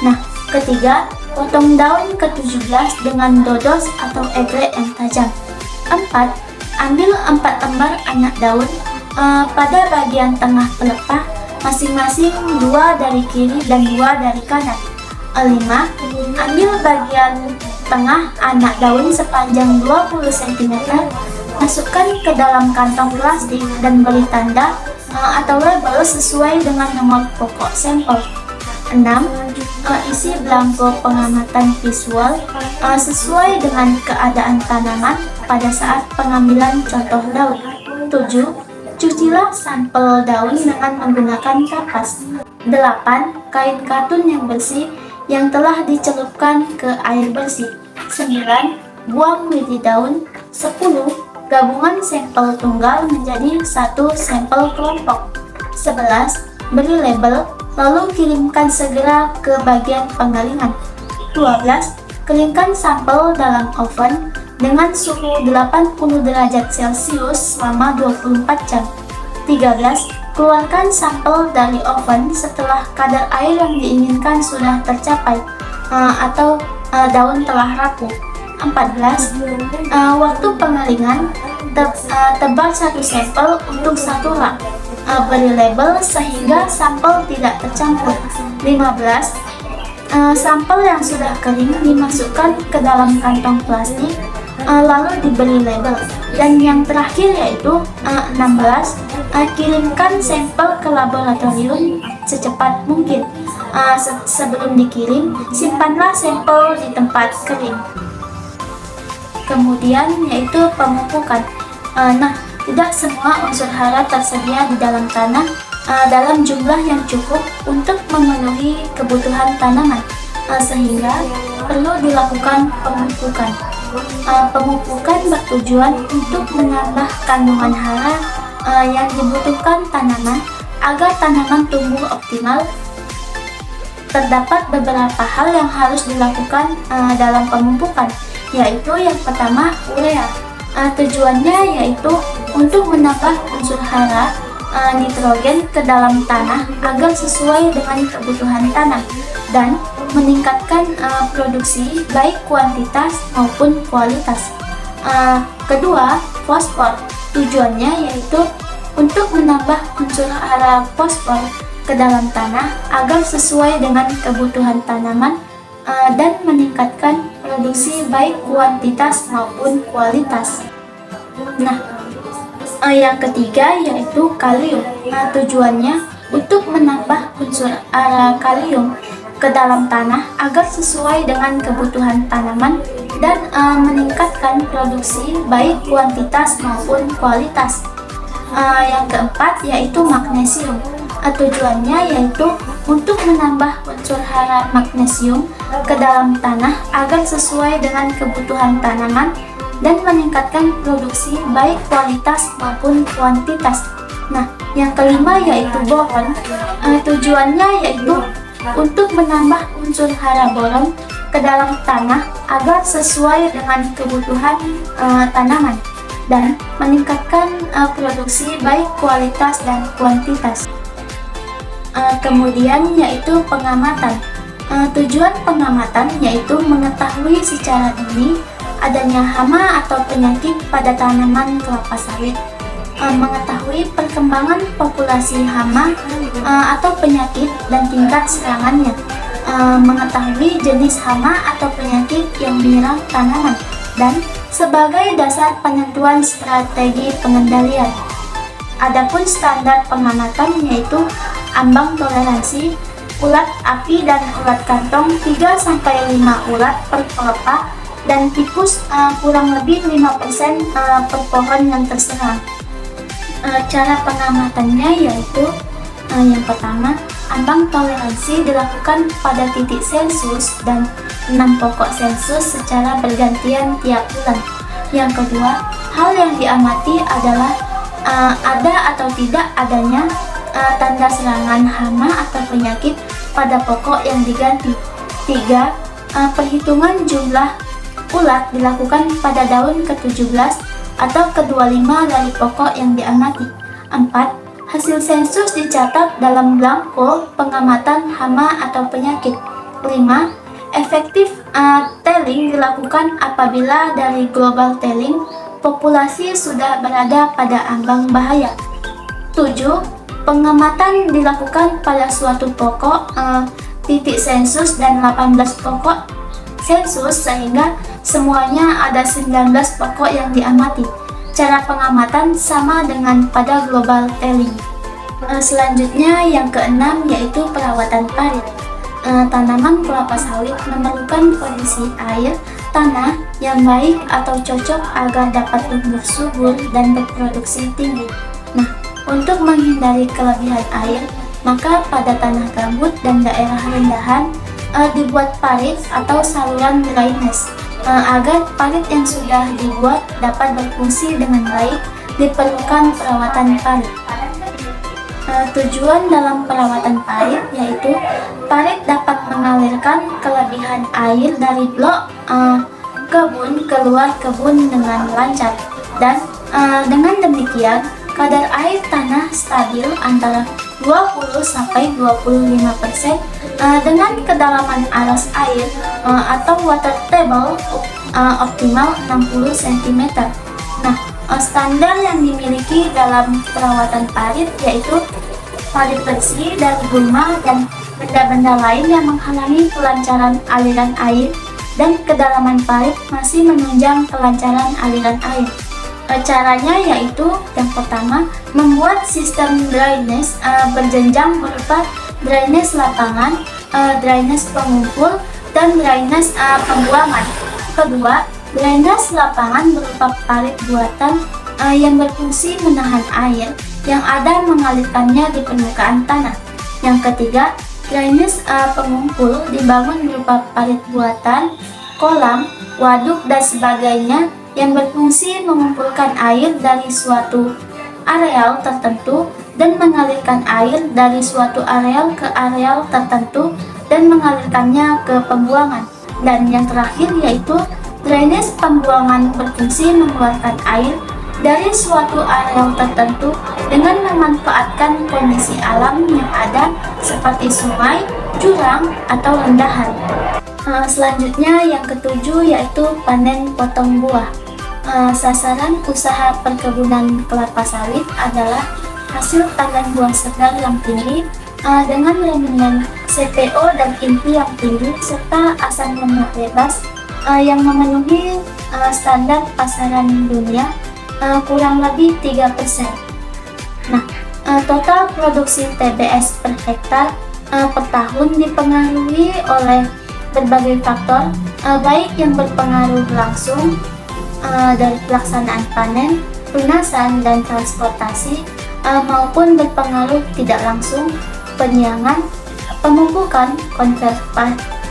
Nah, ketiga, potong daun ke-17 dengan dodos atau egrek yang tajam. 4. Ambil 4 lembar anak daun pada bagian tengah pelepah, masing-masing 2 dari kiri dan 2 dari kanan. 5. Ambil bagian tengah anak daun sepanjang 20 cm, masukkan ke dalam kantong plastik dan beri tanda atau label sesuai dengan nomor pokok sampel. 6. Isi belangko pengamatan visual sesuai dengan keadaan tanaman pada saat pengambilan contoh daun. 7. Cucilah sampel daun dengan menggunakan kapas. 8. Kain katun yang bersih yang telah dicelupkan ke air bersih. 9. Buang widi daun. 10. Gabungan sampel tunggal menjadi satu sampel kelompok. 11. Beri label, lalu kirimkan segera ke bagian penggalingan. 12. Keringkan sampel dalam oven dengan suhu 80 derajat Celcius selama 24 jam. 13. Keluarkan sampel dari oven setelah kadar air yang diinginkan sudah tercapai atau daun telah rapuh. 14. Waktu pengeringan, tebal satu sampel untuk satu rak. Beri label sehingga sampel tidak tercampur. 15. Sampel yang sudah kering dimasukkan ke dalam kantong plastik, lalu diberi label. Dan yang terakhir yaitu 16. Kirimkan sampel ke laboratorium secepat mungkin. Sebelum dikirim, simpanlah sampel di tempat kering. Kemudian yaitu pemupukan. Tidak semua unsur hara tersedia di dalam tanah dalam jumlah yang cukup untuk memenuhi kebutuhan tanaman, sehingga perlu dilakukan pemupukan. Pemupukan bertujuan untuk menambah kandungan hara yang dibutuhkan tanaman agar tanaman tumbuh optimal. Terdapat beberapa hal yang harus dilakukan dalam pemupukan, yaitu yang pertama, urea. Tujuannya yaitu untuk menambah unsur hara nitrogen ke dalam tanah agar sesuai dengan kebutuhan tanah dan meningkatkan produksi baik kuantitas maupun kualitas. Kedua, fosfor. Tujuannya yaitu untuk menambah unsur hara fosfor ke dalam tanah agar sesuai dengan kebutuhan tanaman dan meningkatkan produksi baik kuantitas maupun kualitas. Nah, yang ketiga yaitu kalium. Tujuannya untuk menambah unsur kalium ke dalam tanah agar sesuai dengan kebutuhan tanaman dan meningkatkan produksi baik kuantitas maupun kualitas. Yang keempat yaitu magnesium. Tujuannya yaitu untuk menambah unsur hara magnesium ke dalam tanah agar sesuai dengan kebutuhan tanaman dan meningkatkan produksi baik kualitas maupun kuantitas. Nah, yang kelima yaitu boron. Tujuannya yaitu untuk menambah unsur hara boron ke dalam tanah agar sesuai dengan kebutuhan tanaman dan meningkatkan produksi baik kualitas dan kuantitas. Kemudian yaitu pengamatan. Tujuan pengamatan yaitu mengetahui secara dini adanya hama atau penyakit pada tanaman kelapa sawit, mengetahui perkembangan populasi hama atau penyakit dan tingkat serangannya, mengetahui jenis hama atau penyakit yang menyerang tanaman, dan sebagai dasar penentuan strategi pengendalian. Adapun standar pengamatan yaitu ambang toleransi ulat api dan ulat kantong 3-5 ulat per pelepah dan tikus kurang lebih 5% per pohon yang terserang. Cara pengamatannya yaitu yang pertama, ambang toleransi dilakukan pada titik Celcius dan 6 pokok Celcius secara bergantian tiap bulan. Yang kedua, hal yang diamati adalah ada atau tidak adanya tanda serangan hama atau penyakit pada pokok yang diganti. 3. Perhitungan jumlah ulat dilakukan pada daun ke-17 atau ke-25 dari pokok yang diamati. 4. Hasil sensus dicatat dalam belangko pengamatan hama atau penyakit. 5. Efektif telling dilakukan apabila dari global telling populasi sudah berada pada ambang bahaya. 7. Pengamatan dilakukan pada suatu pokok titik sensus dan 18 pokok sensus sehingga semuanya ada 19 pokok yang diamati. Cara pengamatan sama dengan pada global telling. Selanjutnya yang keenam yaitu perawatan parit. Tanaman kelapa sawit memerlukan kondisi air, tanah yang baik atau cocok agar dapat tumbuh subur dan berproduksi tinggi. Nah, untuk menghindari kelebihan air, maka pada tanah gambut dan daerah rendahan dibuat parit atau saluran drainase. Agar parit yang sudah dibuat dapat berfungsi dengan baik, diperlukan perawatan parit. Tujuan dalam perawatan parit yaitu parit dapat mengalirkan kelebihan air dari blok kebun keluar kebun dengan lancar, dan dengan demikian kadar air tanah stabil antara 20-25% dengan kedalaman aras air atau water table optimal 60 cm. Nah, standar yang dimiliki dalam perawatan parit yaitu parit bersih dari gulma dan benda-benda lain yang menghalangi kelancaran aliran air, dan kedalaman parit masih menunjang kelancaran aliran air. Caranya yaitu yang pertama, membuat sistem drainase berjenjang berupa drainase lapangan, drainase pengumpul, dan drainase pembuangan. Kedua, drainase lapangan berupa parit buatan yang berfungsi menahan air yang ada mengalirkannya di permukaan tanah. Yang ketiga, drainase pengumpul dibangun berupa parit buatan, kolam, waduk, dan sebagainya yang berfungsi mengumpulkan air dari suatu areal tertentu dan mengalirkan air dari suatu areal ke areal tertentu dan mengalirkannya ke pembuangan. Dan yang terakhir yaitu drainase pembuangan berfungsi mengeluarkan air dari suatu areal tertentu dengan memanfaatkan kondisi alam yang ada seperti sungai, jurang, atau rendahan. Selanjutnya yang ketujuh yaitu panen potong buah. Sasaran usaha perkebunan kelapa sawit adalah hasil tandan buah segar yang tinggi, dengan rendeman CPO dan inti yang tinggi serta asam lemak bebas yang memenuhi standar pasaran dunia kurang lebih 3%. Nah, total produksi TBS per hektar per tahun dipengaruhi oleh berbagai faktor, baik yang berpengaruh langsung dari pelaksanaan panen, pelunasan, dan transportasi, maupun berpengaruh tidak langsung penyiangan, pemupukan,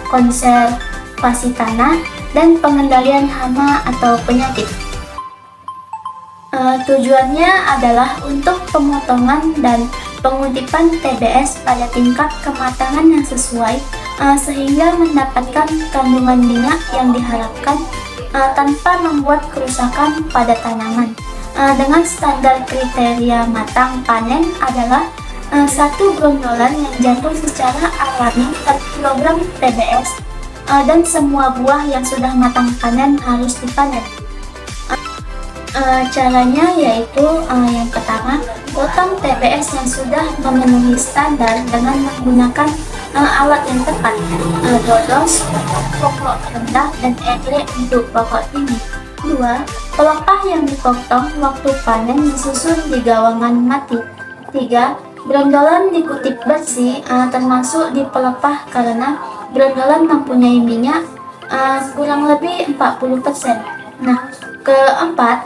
konservasi tanah, dan pengendalian hama atau penyakit. Tujuannya adalah untuk pemotongan dan pengutipan TBS pada tingkat kematangan yang sesuai, sehingga mendapatkan kandungan minyak yang diharapkan tanpa membuat kerusakan pada tanaman. Dengan standar kriteria matang panen adalah satu grondolan yang jatuh secara alami per kilogram TBS, dan semua buah yang sudah matang panen harus dipanen. Caranya yaitu yang pertama, potong TBS yang sudah memenuhi standar dengan menggunakan alat yang tepat, dodos, pokok rendah, dan egrek untuk pokok tinggi. 2. Pelepah yang dipotong waktu panen disusun di gawangan mati. 3. Brondolan dikutip bersih, termasuk di pelepah karena brondolan mempunyai minyak kurang lebih 40%. Nah, keempat,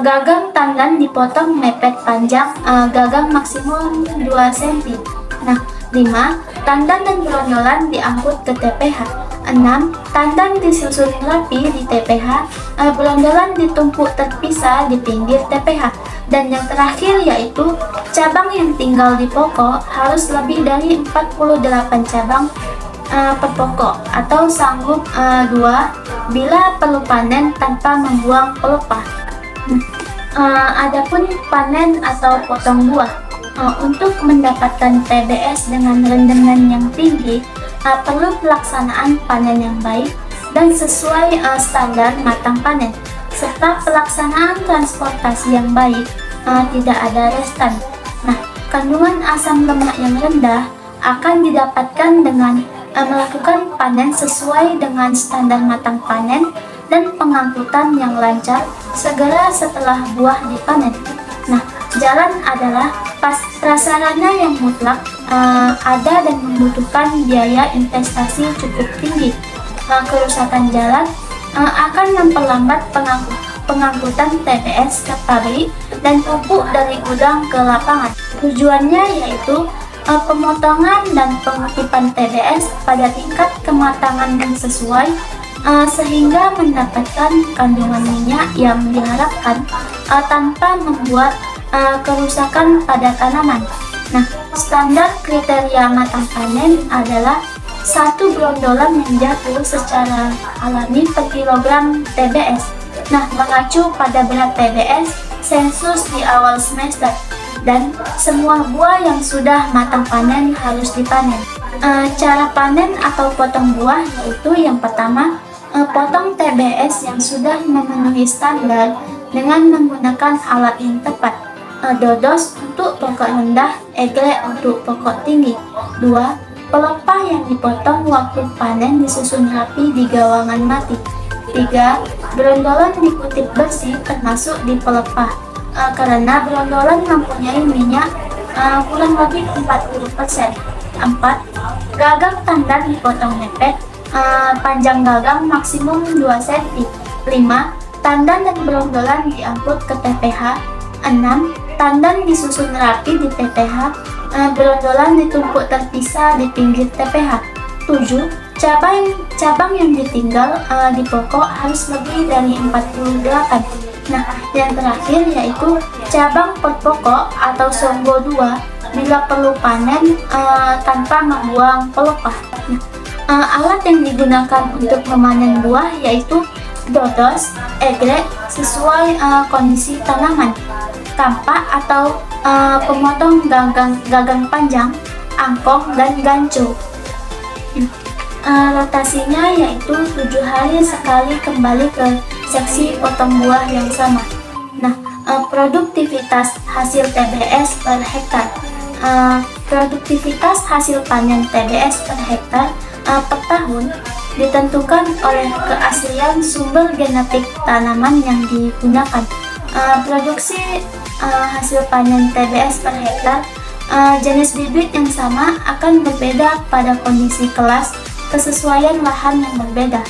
gagang tandan dipotong mepet panjang, gagang maksimum 2 cm. Nah, 5. Tandan dan brondolan diangkut ke TPH. 6. Tandan disusun rapi di TPH, brondolan ditumpuk terpisah di pinggir TPH. Dan yang terakhir yaitu cabang yang tinggal di pokok harus lebih dari 48 cabang per pokok, atau sanggup 2 bila perlu panen tanpa membuang pelepah. Adapun panen atau potong buah, untuk mendapatkan TBS dengan rendeman yang tinggi, perlu pelaksanaan panen yang baik dan sesuai standar matang panen, serta pelaksanaan transportasi yang baik, tidak ada restan. Nah, kandungan asam lemak yang rendah akan didapatkan dengan melakukan panen sesuai dengan standar matang panen dan pengangkutan yang lancar segera setelah buah dipanen. Nah, jalan adalah prasarana yang mutlak ada dan membutuhkan biaya investasi cukup tinggi. Kerusakan jalan akan memperlambat pengangkutan TBS ke pabrik dan pupuk dari gudang ke lapangan. Tujuannya yaitu pemotongan dan pengutipan TBS pada tingkat kematangan yang sesuai, sehingga mendapatkan kandungan minyak yang diharapkan tanpa membuat kerusakan pada tanaman. Nah, standar kriteria matang panen adalah satu grondolan yang jatuh secara alami per kilogram TBS. Nah, mengacu pada berat TBS sensus di awal semester, dan semua buah yang sudah matang panen harus dipanen. Cara panen atau potong buah yaitu yang pertama, potong TBS yang sudah memenuhi standar dengan menggunakan alat yang tepat. Dodos untuk pokok rendah, egrek untuk pokok tinggi. 2. Pelepah yang dipotong waktu panen disusun rapi di gawangan mati. 3. Brondolan dikutip bersih termasuk di pelepah, karena brondolan mempunyai minyak kurang lebih 40%. 4. Gagang tandan dipotong mepet, panjang gagang maksimum 2 cm. 5. Tandan dan brondolan diangkut ke TPH. 6. Tandan disusun rapi di TPH, brondolan ditumpuk terpisah di pinggir TPH. 7. Cabang yang ditinggal di pokok harus lebih dari 48. Nah, yang terakhir yaitu cabang per pokok atau songgo 2 bila perlu panen tanpa membuang pelepah. Alat yang digunakan untuk memanen buah yaitu dodos, egrek sesuai kondisi tanaman, kampak atau pemotong gagang panjang, angkong, dan gancu. Rotasinya yaitu 7 hari sekali kembali ke seksi potong buah yang sama. Nah, produktivitas hasil TBS per hektar Produktivitas hasil panen TBS per hektar per tahun ditentukan oleh keaslian sumber genetik tanaman yang digunakan. Produksi hasil panen TBS per hektar, jenis bibit yang sama akan berbeda pada kondisi kelas kesesuaian lahan yang berbeda.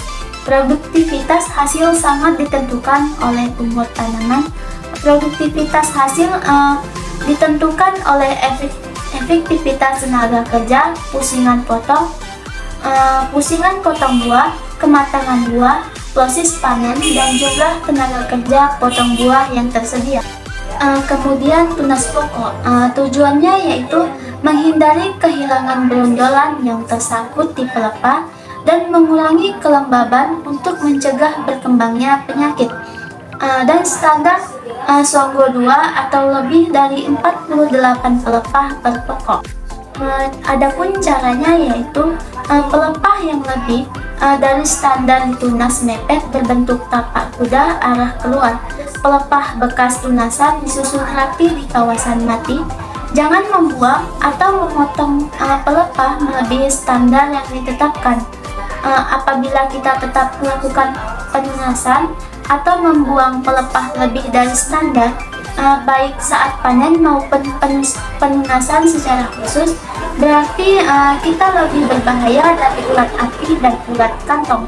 Produktivitas hasil sangat ditentukan oleh umur tanaman. Produktivitas hasil ditentukan oleh efektivitas tenaga kerja, pusingan potong buah, kematangan buah, proses panen, dan jumlah tenaga kerja potong buah yang tersedia. Kemudian tunas pokok, tujuannya yaitu menghindari kehilangan berondolan yang tersangkut di pelepah dan mengurangi kelembaban untuk mencegah berkembangnya penyakit. Dan standar Songgo 2 atau lebih dari 48 pelepah per pokok. Adapun caranya yaitu pelepah yang lebih dari standar tunas mepet berbentuk tapak kuda arah keluar. Pelepah bekas tunasan disusun rapi di kawasan mati. Jangan membuang atau memotong pelepah melebihi standar yang ditetapkan. Apabila kita tetap melakukan penunasan atau membuang pelepah lebih dari standar, baik saat panen maupun penunasan secara khusus, berarti kita lebih berbahaya dari ulat api dan ulat kantong.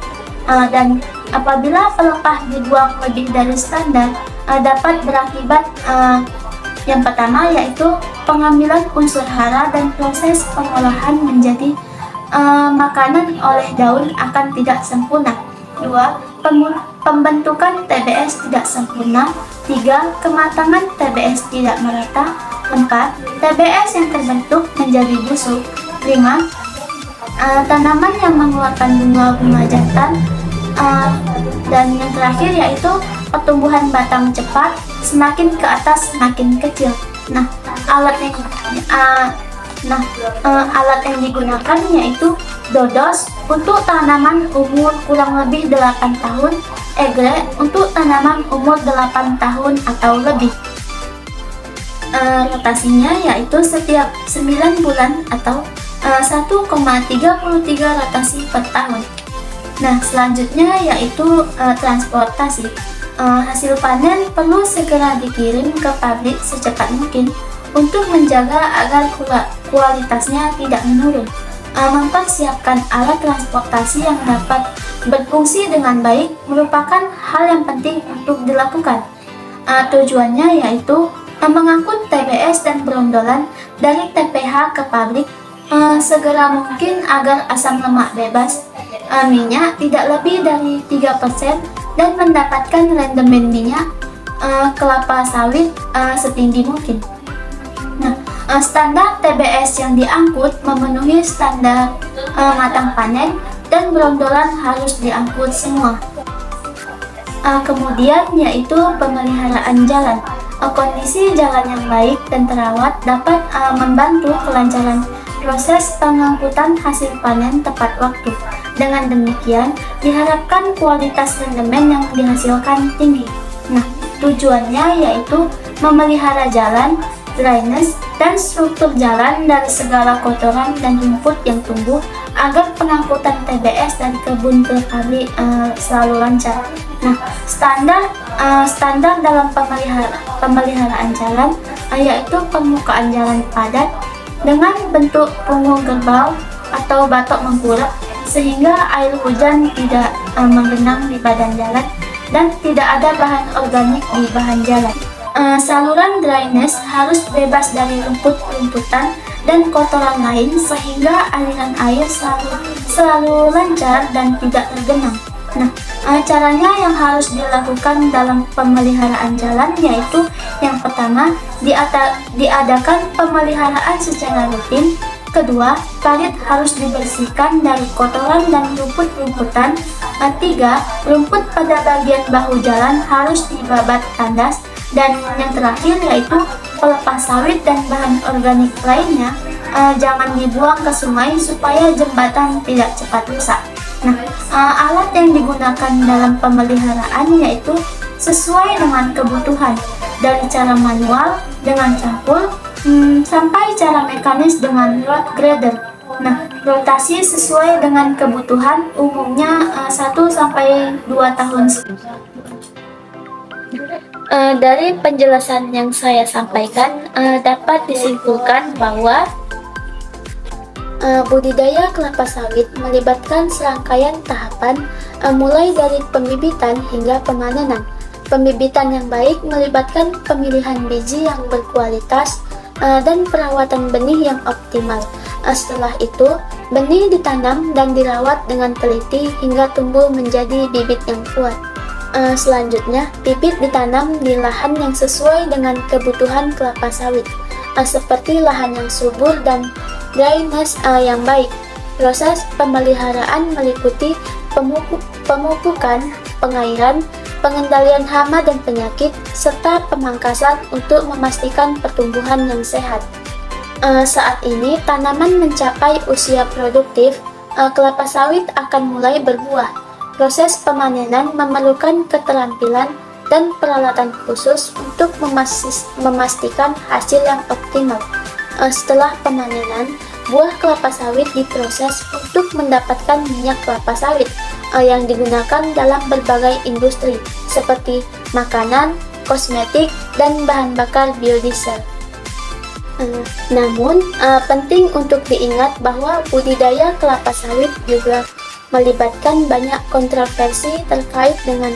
Dan apabila pelepah dibuang lebih dari standar, dapat berakibat yang pertama yaitu pengambilan unsur hara dan proses pengolahan menjadi makanan oleh daun akan tidak sempurna. 2. Pembentukan TBS tidak sempurna. 3. Kematangan TBS tidak merata. 4. TBS yang terbentuk menjadi busuk. 5. Tanaman yang mengeluarkan bunga-bunga jantan. Dan yang terakhir yaitu pertumbuhan batang cepat, semakin ke atas semakin kecil. Alat yang digunakan yaitu dodos untuk tanaman umur kurang lebih 8 tahun, egre untuk tanaman umur 8 tahun atau lebih. Rotasinya yaitu setiap 9 bulan atau 1,33 rotasi per tahun. Selanjutnya yaitu transportasi. Hasil panen perlu segera dikirim ke pabrik secepat mungkin untuk menjaga agar kualitasnya tidak menurun. Mempersiapkan alat transportasi yang dapat berfungsi dengan baik merupakan hal yang penting untuk dilakukan. Tujuannya yaitu mengangkut TBS dan berondolan dari TPH ke pabrik segera mungkin agar asam lemak bebas minyak tidak lebih dari 3% dan mendapatkan rendemen minyak kelapa sawit setinggi mungkin. Standar TBS yang diangkut memenuhi standar matang panen dan berondolan harus diangkut semua. Kemudian yaitu pemeliharaan jalan. Kondisi jalan yang baik dan terawat dapat membantu kelancaran proses pengangkutan hasil panen tepat waktu. Dengan demikian, diharapkan kualitas rendemen yang dihasilkan tinggi. Tujuannya yaitu memelihara jalan, drainase, dan struktur jalan dari segala kotoran dan rumput yang tumbuh agar pengangkutan TBS dari kebun ke pabrik selalu lancar. Standar dalam pemeliharaan jalan yaitu permukaan jalan padat dengan bentuk punggung kerbau atau batok mengkurap sehingga air hujan tidak menggenang di badan jalan dan tidak ada bahan organik di bahan jalan. Saluran drainase harus bebas dari rumput-rumputan dan kotoran lain sehingga aliran air selalu lancar dan tidak tergenang. Caranya yang harus dilakukan dalam pemeliharaan jalan yaitu yang pertama, diadakan pemeliharaan secara rutin. Kedua, parit harus dibersihkan dari kotoran dan rumput-rumputan. 3. Rumput pada bagian bahu jalan harus dibabat tandas. Dan yang terakhir yaitu pelepah sawit dan bahan organik lainnya jangan dibuang ke sungai supaya jembatan tidak cepat rusak. Alat yang digunakan dalam pemeliharaan yaitu sesuai dengan kebutuhan, dari cara manual dengan cangkul, sampai cara mekanis dengan road grader. Nah, rotasi sesuai dengan kebutuhan umumnya 1 sampai 2 tahun. Dari penjelasan yang saya sampaikan, dapat disimpulkan bahwa budidaya kelapa sawit melibatkan serangkaian tahapan, mulai dari pembibitan hingga pemanenan. Pembibitan yang baik melibatkan pemilihan biji yang berkualitas dan perawatan benih yang optimal. Setelah itu, benih ditanam dan dirawat dengan teliti hingga tumbuh menjadi bibit yang kuat. Selanjutnya, bibit ditanam di lahan yang sesuai dengan kebutuhan kelapa sawit, seperti lahan yang subur dan drainase yang baik. Proses pemeliharaan meliputi pemupukan, pengairan, pengendalian hama dan penyakit, serta pemangkasan untuk memastikan pertumbuhan yang sehat. Saat ini tanaman mencapai usia produktif, kelapa sawit akan mulai berbuah. Proses pemanenan memerlukan keterampilan dan peralatan khusus untuk memastikan hasil yang optimal. Setelah pemanenan, buah kelapa sawit diproses untuk mendapatkan minyak kelapa sawit yang digunakan dalam berbagai industri seperti makanan, kosmetik, dan bahan bakar biodiesel. Namun, penting untuk diingat bahwa budidaya kelapa sawit juga melibatkan banyak kontroversi terkait dengan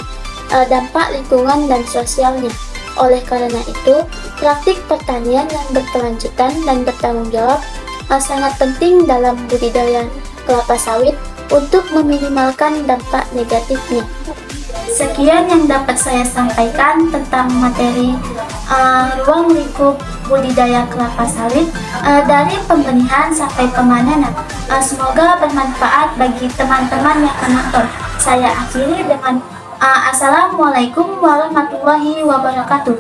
dampak lingkungan dan sosialnya. Oleh karena itu, praktik pertanian yang berkelanjutan dan bertanggung jawab sangat penting dalam budidaya kelapa sawit untuk meminimalkan dampak negatifnya. Sekian yang dapat saya sampaikan tentang materi ruang lingkup budidaya kelapa sawit dari pembenihan sampai pemanenan. Semoga bermanfaat bagi teman-teman yang menonton. Saya akhiri dengan Assalamualaikum warahmatullahi wabarakatuh.